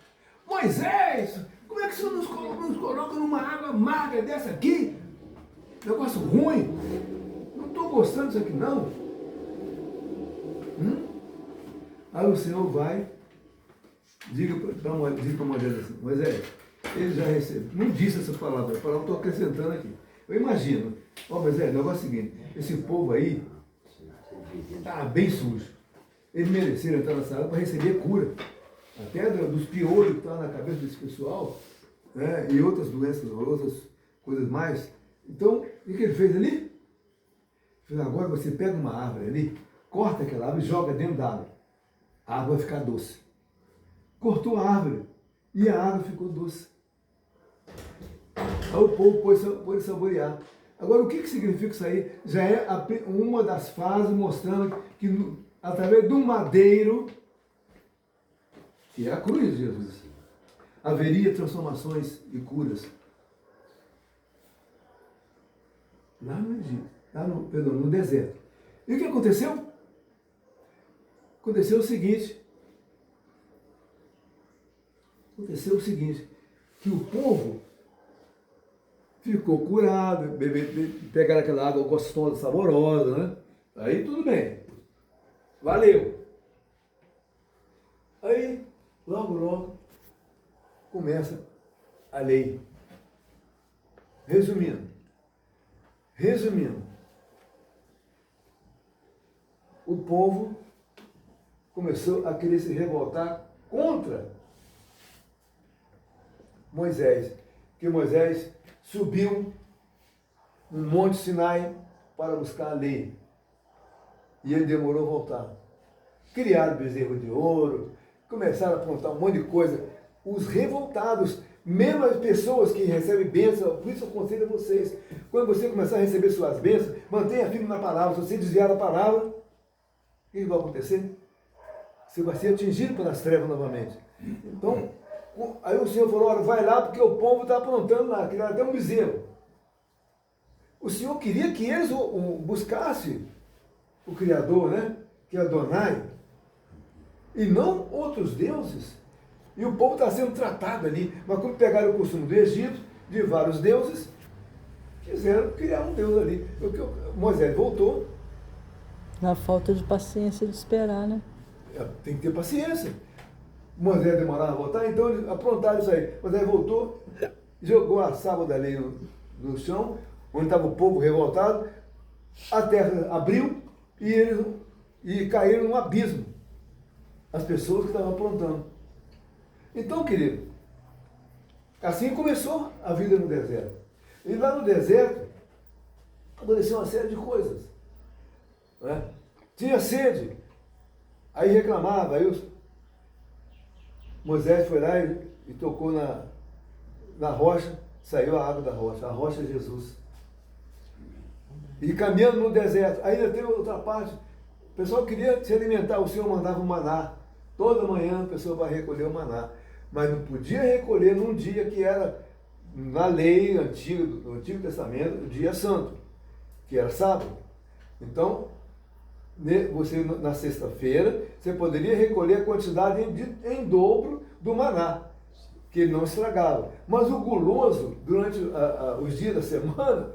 Moisés, como é que o Senhor nos coloca numa água amarga dessa aqui? Negócio ruim. Não estou gostando disso aqui não. Aí o Senhor vai, diga para Moisés assim, Moisés, ele já recebeu. Não disse essa palavra, a palavra estou acrescentando aqui. Eu imagino, Moisés, o negócio é o seguinte, esse povo aí está bem sujo. Eles mereceram entrar nessa água para receber cura. Até dos piolhos que estavam na cabeça desse pessoal, né, e outras doenças, outras coisas mais. Então, o que ele fez ali? Ele fez, agora você pega uma árvore ali, corta aquela árvore e joga dentro da água. A água vai ficar doce. Cortou a árvore e a água ficou doce. Aí o povo pôde saborear. Agora, o que significa isso aí? Já é uma das fases mostrando que através de um madeiro, que é a cruz de Jesus, haveria transformações e curas. Lá no Egito, no deserto. E o que aconteceu? Aconteceu o seguinte, que o povo ficou curado, pegaram aquela água gostosa, saborosa, né? Aí tudo bem. Valeu. Aí, logo, começa a lei. Resumindo, o povo começou a querer se revoltar contra Moisés, que Moisés subiu no Monte Sinai para buscar a lei. E ele demorou a voltar. Criaram bezerro de ouro, começaram a apontar um monte de coisa. Os revoltados, mesmo as pessoas que recebem bênção, por isso eu aconselho a vocês, quando você começar a receber suas bênçãos, mantenha firme na palavra. Se você desviar da palavra, o que vai acontecer? Você vai ser atingido pelas trevas novamente. Então, aí o Senhor falou, olha, vai lá porque o povo está aprontando lá, criaram até um bezerro. O Senhor queria que eles buscassem o Criador, né? Que é Adonai, e não outros deuses. E o povo está sendo tratado ali. Mas como pegaram o costume do Egito, de vários deuses, quiseram criar um Deus ali. Moisés voltou. Na falta de paciência de esperar, né? Tem que ter paciência. Moisés demorava a voltar, então eles aprontaram isso aí. Moisés voltou, jogou a sábua da lei no chão, onde estava o povo revoltado, a terra abriu e caíram num abismo. As pessoas que estavam aprontando. Então, querido, assim começou a vida no deserto. E lá no deserto aconteceu uma série de coisas. Não é? tinha sede. Aí reclamava, aí Moisés foi lá e tocou na rocha, saiu a água da rocha. A rocha é Jesus. E caminhando no deserto. Ainda tem outra parte. O pessoal queria se alimentar, o Senhor mandava o maná. Toda manhã a pessoa vai recolher o maná. Mas não podia recolher num dia que era, na lei antiga, do Antigo Testamento, o dia santo, que era sábado. Então, você na sexta-feira, você poderia recolher a quantidade em dobro do maná, que ele não estragava. Mas o guloso, durante os dias da semana,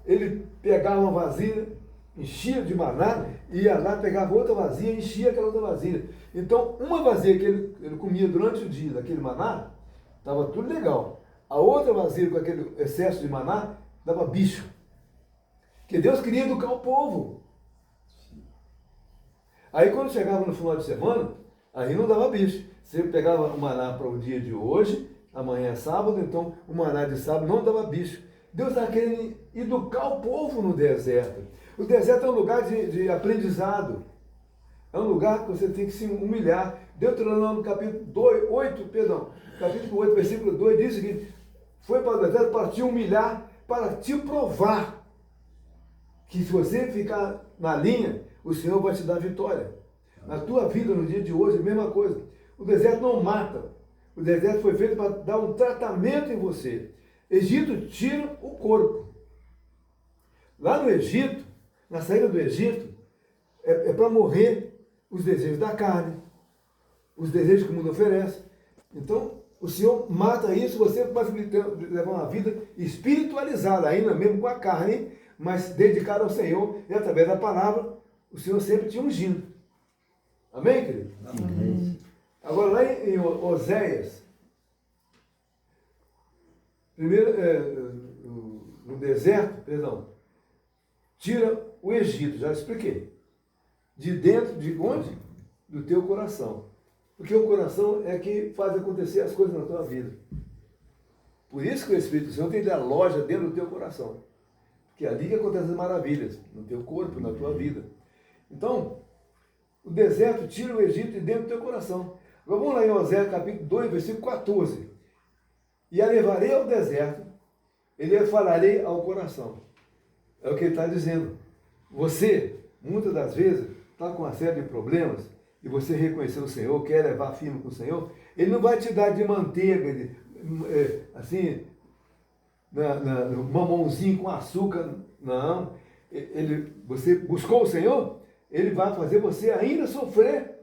ele pegava uma vasilha, enchia de maná, ia lá, pegava outra vasilha, enchia aquela outra vasilha. Então, uma vasilha que ele comia durante o dia daquele maná, estava tudo legal. A outra vasilha com aquele excesso de maná, dava bicho. Que Deus queria educar o povo. Aí quando chegava no final de semana, aí não dava bicho. Você pegava o maná para o dia de hoje, amanhã é sábado, então o maná de sábado não dava bicho. Deus estava querendo educar o povo no deserto. O deserto é um lugar de aprendizado. É um lugar que você tem que se humilhar. Deuteronômio capítulo 8, versículo 2, diz o seguinte: foi para o deserto para te humilhar, para te provar que se você ficar na linha, o Senhor vai te dar vitória. Na tua vida, no dia de hoje, a mesma coisa. O deserto não mata. O deserto foi feito para dar um tratamento em você. Egito tira o corpo. Lá no Egito, na saída do Egito, é para morrer os desejos da carne, os desejos que o mundo oferece. Então, o Senhor mata isso, você pode levar uma vida espiritualizada, ainda mesmo com a carne, mas dedicada ao Senhor, e através da palavra, o Senhor sempre te ungindo. Amém, querido? Amém. Agora, lá em Oséias, primeiro, no deserto, tira o Egito, já expliquei. De dentro, de onde? Do teu coração. Porque o coração é que faz acontecer as coisas na tua vida. Por isso que o Espírito Santo tem a loja dentro do teu coração. Porque é ali que acontecem as maravilhas, no teu corpo, na tua vida. Então, o deserto tira o Egito de dentro do teu coração. Agora vamos lá em Oséias capítulo 2, versículo 14. E a levarei ao deserto, e lhe falarei ao coração. É o que ele está dizendo. Você, muitas das vezes, está com uma série de problemas, e você reconheceu o Senhor, quer levar firme com o Senhor, Ele não vai te dar de manteiga, mamãozinho com açúcar, não. Você buscou o Senhor, Ele vai fazer você ainda sofrer,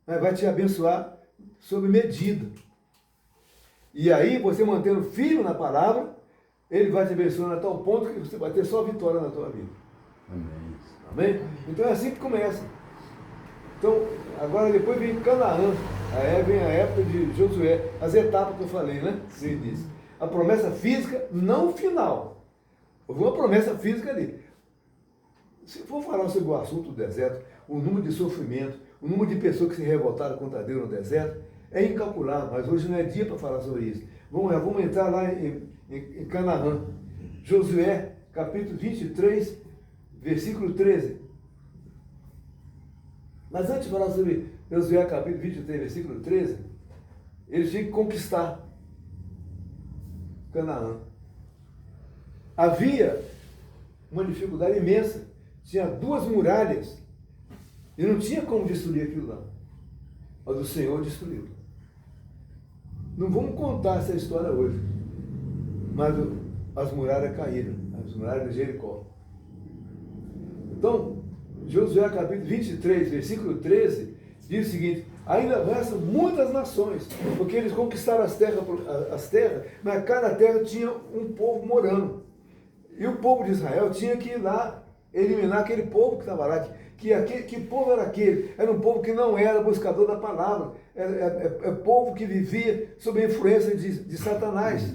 mas vai te abençoar sob medida. E aí, você mantendo firme na palavra, Ele vai te abençoar a tal ponto que você vai ter só vitória na tua vida. Amém. Amém? Então é assim que começa. Então, agora depois vem Canaã, aí vem a época de Josué, as etapas que eu falei, né? No início. A promessa física, não final. Houve uma promessa física ali. Se for falar sobre o assunto do deserto, o número de sofrimento, o número de pessoas que se revoltaram contra Deus no deserto, é incalculável, mas hoje não é dia para falar sobre isso. Vamos entrar lá em Canaã. Josué, capítulo 23, versículo 13. Mas antes de falar sobre Josué, capítulo 23, versículo 13, eles tinham que conquistar Canaã. Havia uma dificuldade imensa. Tinha 2 muralhas e não tinha como destruir aquilo lá. Mas o Senhor destruiu. Não vamos contar essa história hoje, mas as muralhas caíram, as muralhas de Jericó. Então, Josué capítulo 23, versículo 13, diz o seguinte: ainda restam muitas nações, porque eles conquistaram as terras, mas cada terra tinha um povo morando. E o povo de Israel tinha que ir lá eliminar aquele povo que estava lá. Que povo era aquele? Era um povo que não era buscador da palavra. É povo que vivia sob a influência de Satanás.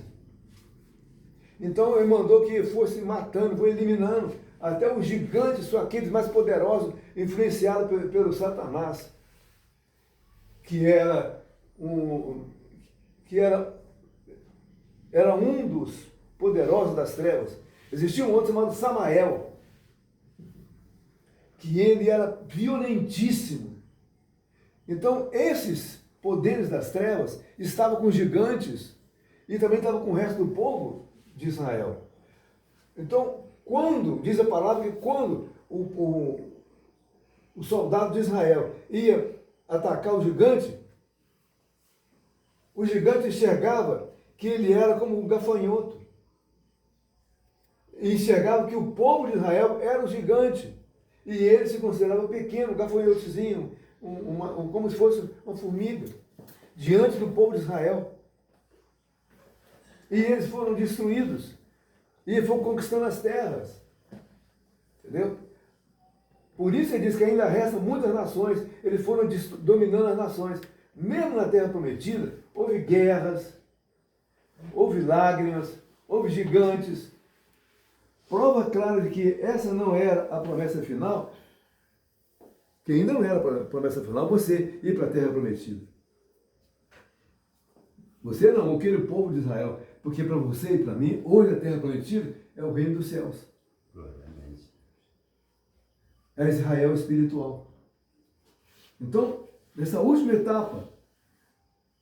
Então ele mandou que fosse matando, foi eliminando até os gigantes, aqueles mais poderosos, influenciados pelo Satanás, que era um dos poderosos das trevas. Existia um outro chamado Samael. que ele era violentíssimo. Então, esses poderes das trevas estavam com os gigantes e também estavam com o resto do povo de Israel. Então, quando, diz a palavra que quando o soldado de Israel ia atacar o gigante enxergava que ele era como um gafanhoto. E enxergava que o povo de Israel era o gigante. E ele se considerava pequeno, um gafanhotozinho, como se fosse uma formiga, diante do povo de Israel. E eles foram destruídos. E foram conquistando as terras. Entendeu? Por isso ele diz que ainda restam muitas nações. Eles foram dominando as nações. Mesmo na Terra Prometida, houve guerras, houve lágrimas, houve gigantes. Prova clara de que essa não era a promessa final, que ainda não era a promessa final, você ir para a Terra Prometida. Você não, aquele povo de Israel. Porque para você e para mim, hoje a Terra Prometida é o reino dos céus. É Israel espiritual. Então, nessa última etapa,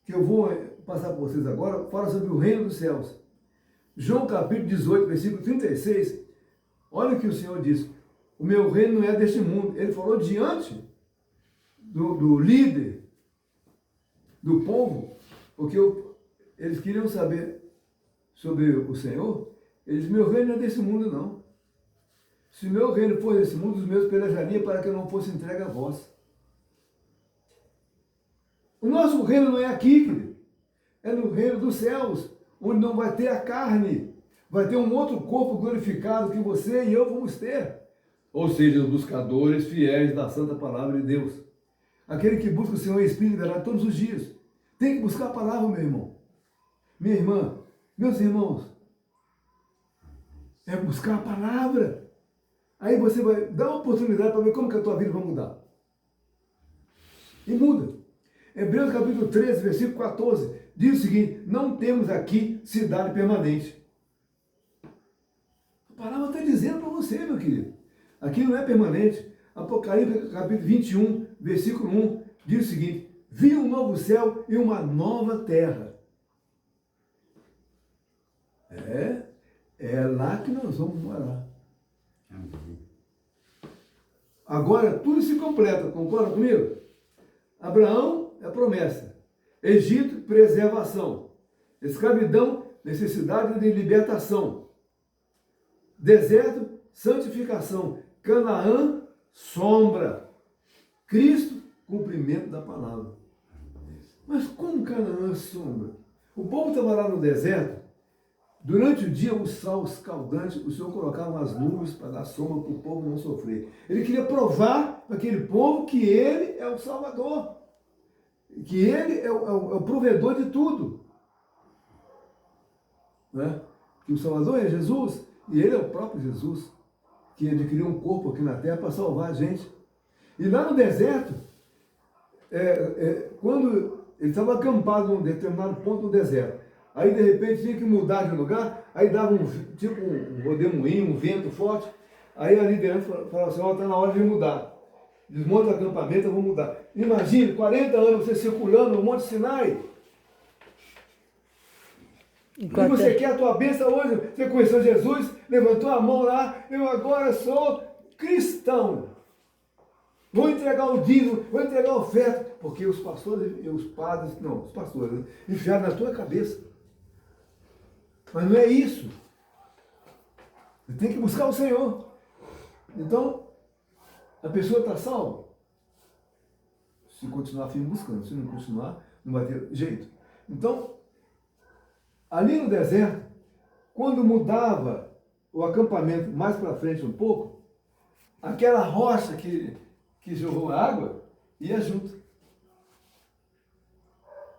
que eu vou passar para vocês agora, fala sobre o reino dos céus. João capítulo 18, versículo 36, olha o que o Senhor diz. O meu reino não é deste mundo. Ele falou diante do líder, do povo, porque eles queriam saber sobre o Senhor. Ele diz, meu reino não é desse mundo não. Se meu reino fosse desse mundo, os meus pelejariam para que eu não fosse entregue a vós. O nosso reino não é aqui, querido. É no reino dos céus, onde não vai ter a carne. Vai ter um outro corpo glorificado que você e eu vamos ter. Ou seja, os buscadores fiéis da santa palavra de Deus. Aquele que busca o Senhor em espírito e verdade todos os dias. Tem que buscar a palavra, meu irmão. Minha irmã, meus irmãos. É buscar a palavra. Aí você vai dar uma oportunidade para ver como que a tua vida vai mudar. E muda. Hebreus capítulo 13, versículo 14, diz o seguinte, não temos aqui cidade permanente. A palavra está dizendo para você, meu querido. Aqui não é permanente. Apocalipse capítulo 21, versículo 1, diz o seguinte, vi um novo céu e uma nova terra. É lá que nós vamos morar. Agora tudo se completa, concorda comigo? Abraão é promessa, Egito, preservação, escravidão, necessidade de libertação, deserto, santificação, Canaã, sombra, Cristo, cumprimento da palavra. Mas como Canaã é sombra? O povo estava lá no deserto, durante o dia o sol escaldante, o Senhor colocava umas nuvens para dar sombra para o povo não sofrer. Ele queria provar para aquele povo que ele é o Salvador, que ele é o provedor de tudo. Né? Que o Salvador é Jesus, e ele é o próprio Jesus, que adquiriu um corpo aqui na terra para salvar a gente. E lá no deserto, quando ele estava acampado num determinado ponto do deserto, aí de repente tinha que mudar de lugar, aí dava um redemoinho, um vento forte, aí a liderança falava assim, está na hora de mudar. Desmonta o acampamento, eu vou mudar. Imagine, 40 anos você circulando no Monte Sinai. E você quer a tua bênção hoje, você conheceu Jesus, levantou a mão lá, eu agora sou cristão. Vou entregar o dízimo, vou entregar a oferta, porque os pastores e os padres, não, os pastores, enfiaram na tua cabeça. Mas não é isso. Você tem que buscar o Senhor. Então, a pessoa está salva. Se continuar firme buscando, se não continuar, não vai ter jeito. Então, ali no deserto, quando mudava o acampamento mais para frente um pouco, aquela rocha que jorrou água ia junto.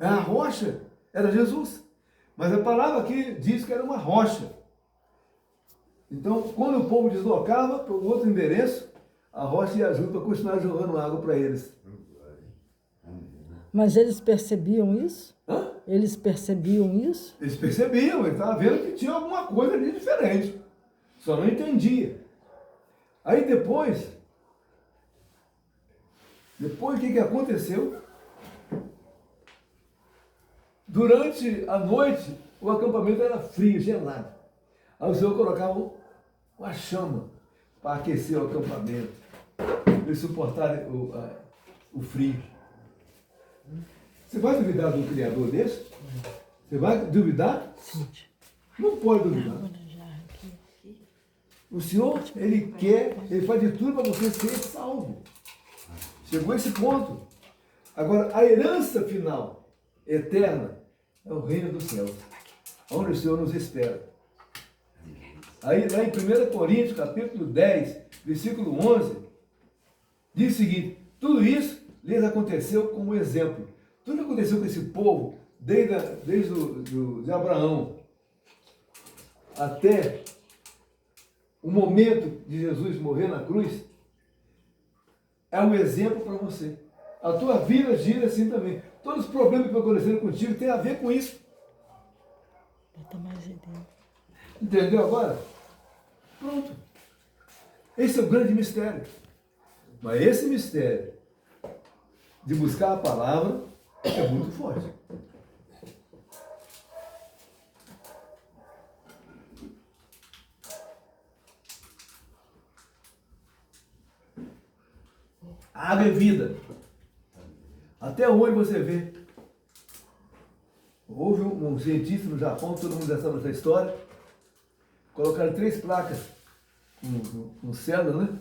A rocha era Jesus. Mas a palavra aqui diz que era uma rocha. Então, quando o povo deslocava para um outro endereço, a rocha ia junto para continuar jorrando água para eles. Mas eles percebiam isso? Hã? Eles percebiam isso? Eles percebiam, ele estava vendo que tinha alguma coisa ali diferente. Só não entendia. Aí depois, Depois, o que aconteceu? Durante a noite, o acampamento era frio, gelado. Aí o Senhor colocava uma chama para aquecer o acampamento, para eles suportarem o frio. Você vai duvidar do Criador desse? Você vai duvidar? Não pode duvidar. O Senhor, Ele quer, Ele faz de tudo para você ser salvo. Chegou a esse ponto. Agora, a herança final, eterna, é o reino dos céus, onde o Senhor nos espera. Aí, lá em 1 Coríntios, capítulo 10, versículo 11, diz o seguinte: tudo isso lhes aconteceu como exemplo. Tudo que aconteceu com esse povo, desde de Abraão até o momento de Jesus morrer na cruz, é um exemplo para você. A tua vida gira assim também. Todos os problemas que estão acontecendo contigo têm a ver com isso. Bota mais aí dentro. Entendeu agora? Pronto. Esse é o grande mistério. Mas esse mistério de buscar a palavra é muito forte. A água é vida. Até hoje você vê. Houve um cientista no Japão, todo mundo já sabe essa história. Colocaram 3 placas com célula, né?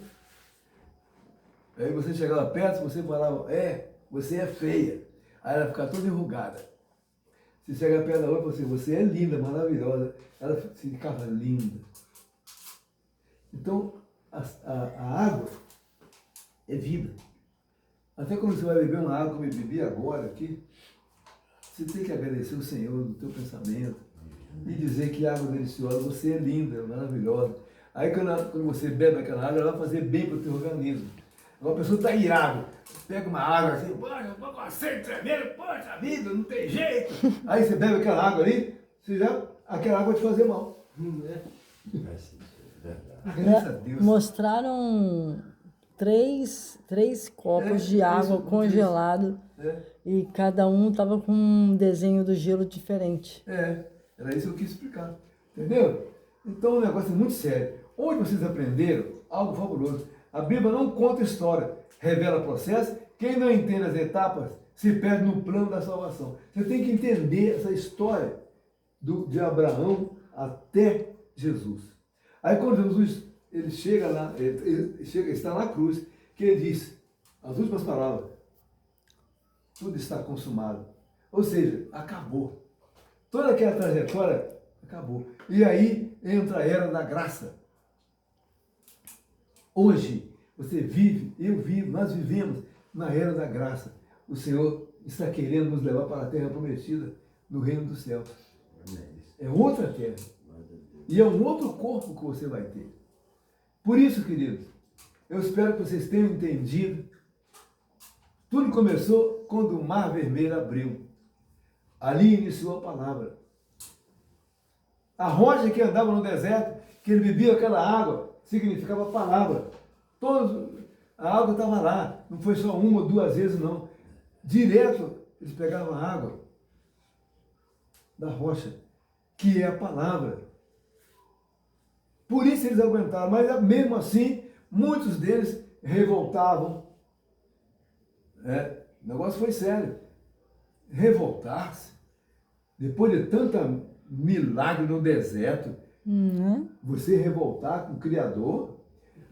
Aí você chegava perto, você falava, você é feia. Aí ela ficava toda enrugada. Se chegar perto da outra, você é linda, maravilhosa. Ela ficava linda. Então, a água é vida. Até quando você vai beber uma água, como eu bebi agora aqui, você tem que agradecer o Senhor do teu pensamento e dizer que água deliciosa, você é linda, maravilhosa. Aí quando você bebe aquela água, ela vai fazer bem para o teu organismo. Agora a pessoa está irada, pega uma água assim, poxa, eu estou com a sede tremenda, poxa vida, não tem jeito. Aí você bebe aquela água ali, aquela água vai te fazer mal. Graças a Deus. Mostraram três copos de água congelado e cada um estava com um desenho do gelo diferente. Era isso que eu quis explicar. Entendeu? Então o negócio é muito sério. Onde vocês aprenderam algo fabuloso. A Bíblia não conta história, revela processo. Quem não entende as etapas se perde no plano da salvação. Você tem que entender essa história de Abraão até Jesus. Aí quando Jesus ele chega lá, ele está na cruz, que ele diz as últimas palavras: tudo está consumado. Ou seja, acabou. Toda aquela trajetória acabou. E aí entra a era da graça. Hoje, você vive, eu vivo, nós vivemos na era da graça. O Senhor está querendo nos levar para a terra prometida, no reino dos céus. É outra terra. E é um outro corpo que você vai ter. Por isso, queridos, eu espero que vocês tenham entendido. Tudo começou quando o Mar Vermelho abriu. Ali iniciou a palavra. A rocha que andava no deserto, que ele bebia aquela água, significava a palavra. A água estava lá, não foi só uma ou 2 vezes, não. Direto eles pegavam a água da rocha, que é a palavra. Por isso eles aguentaram, mas mesmo assim, muitos deles revoltavam. O negócio foi sério. Revoltar-se, depois de tanto milagre no deserto, você revoltar com o Criador.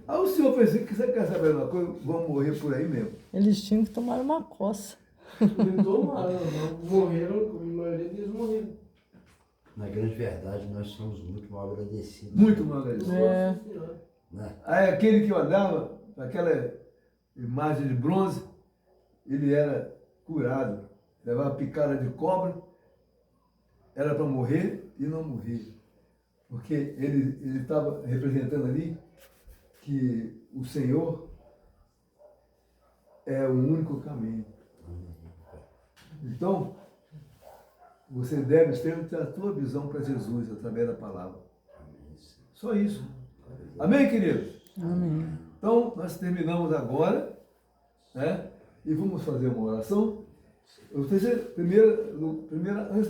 Aí o Senhor pensou que você quer saber uma coisa? Vão morrer por aí mesmo. Eles tinham que tomar uma coça. Não tomaram, não. Morreram, a maioria deles morreram. Na grande verdade, nós somos muito mal agradecidos. Muito mal agradecidos. Né? Aí aquele que olhava aquela imagem de bronze, ele era curado. Levava picada de cobra, era para morrer e não morria. Porque ele estava representando ali que o Senhor é o único caminho. Então, você deve ter a tua visão para Jesus através da palavra. Só isso. Amém, queridos? Amém. Então, nós terminamos agora, né? e vamos fazer uma oração. Antes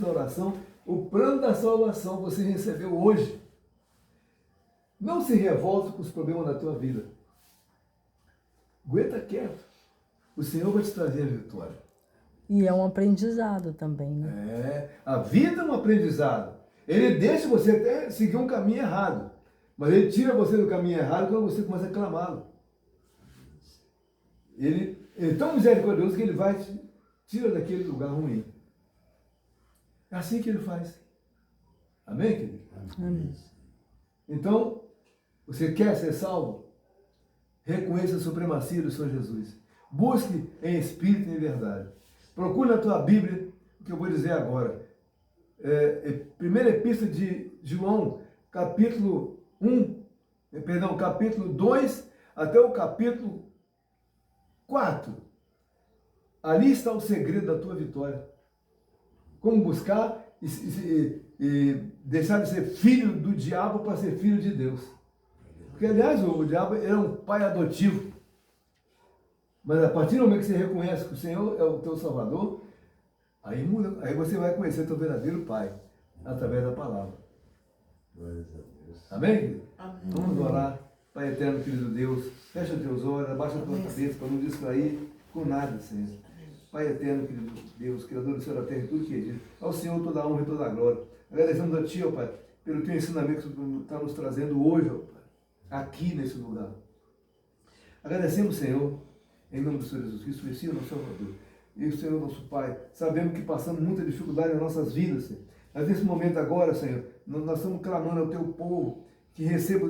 da oração, o plano da salvação você recebeu hoje. Não se revolte com os problemas da tua vida. Aguenta quieto. O Senhor vai te trazer a vitória. E é um aprendizado também, né? A vida é um aprendizado. Ele deixa você até seguir um caminho errado. Mas ele tira você do caminho errado quando você começa a clamá-lo. Ele é tão misericordioso que ele vai te tira daquele lugar ruim. É assim que ele faz. Amém, querido? Amém. Então, você quer ser salvo? Reconheça a supremacia do Senhor Jesus. Busque em espírito e em verdade. Procure na tua Bíblia o que eu vou dizer agora. Primeira epístola de João, capítulo 2 até o capítulo 4. Ali está o segredo da tua vitória. Como buscar e deixar de ser filho do diabo para ser filho de Deus. Porque, aliás, o diabo era um pai adotivo. Mas a partir do momento que você reconhece que o Senhor é o teu Salvador, aí muda, aí você vai conhecer teu verdadeiro pai, através da palavra. Amém, querido? Amém. Vamos orar. Pai eterno, querido Deus, fecha teus olhos, abaixa a tua cabeça para não distrair com nada, Senhor. Pai eterno, querido Deus, Criador do céu e da terra e tudo que existe, ao Senhor toda a honra e toda a glória. Agradecemos a Ti, ó Pai, pelo Teu ensinamento que Tu está nos trazendo hoje, ó Pai, aqui nesse lugar. Agradecemos, Senhor, em nome do Senhor Jesus Cristo, Messias, nosso Salvador. E o Senhor, nosso Pai, sabemos que passamos muita dificuldade nas nossas vidas, Senhor. Mas nesse momento agora, Senhor, nós estamos clamando ao Teu povo que receba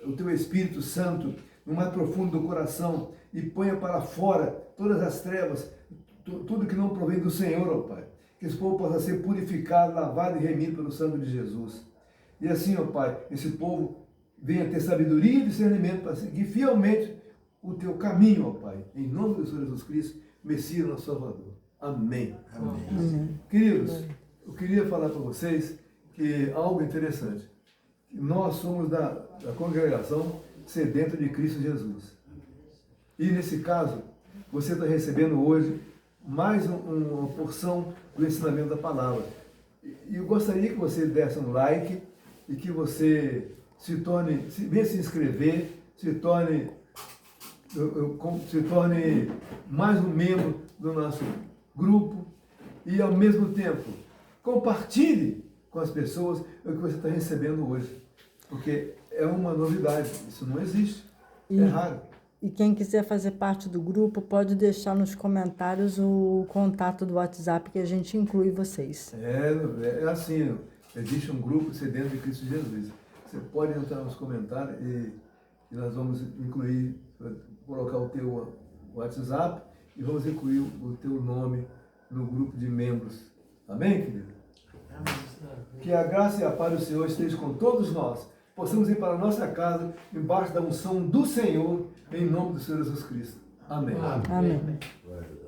o Teu Espírito Santo no mais profundo do coração e ponha para fora todas as trevas, tudo que não provém do Senhor, ó Pai. Que esse povo possa ser purificado, lavado e remido pelo sangue de Jesus. E assim, ó Pai, esse povo venha ter sabedoria e discernimento para seguir fielmente o Teu caminho, ó Pai. Em nome do Senhor Jesus Cristo, Messias, nosso Salvador. Amém. Amém. Queridos, eu queria falar para vocês que algo interessante. Nós somos da congregação sedenta de Cristo Jesus. E nesse caso, você está recebendo hoje mais uma porção do ensinamento da palavra. E eu gostaria que você desse um like e que você venha se inscrever, se torne mais um membro do nosso grupo e, ao mesmo tempo, compartilhe com as pessoas o que você está recebendo hoje. Porque é uma novidade, isso não existe, é raro. E quem quiser fazer parte do grupo, pode deixar nos comentários o contato do WhatsApp que a gente inclui vocês. É assim, existe um grupo sedento de Cristo Jesus. Você pode entrar nos comentários e nós vamos incluir, colocar o teu WhatsApp e vamos incluir o teu nome no grupo de membros. Amém, querido? Que a graça e a paz do Senhor estejam com todos nós. Possamos ir para a nossa casa embaixo da unção do Senhor, em nome do Senhor Jesus Cristo. Amém. Amém. Glória a Deus.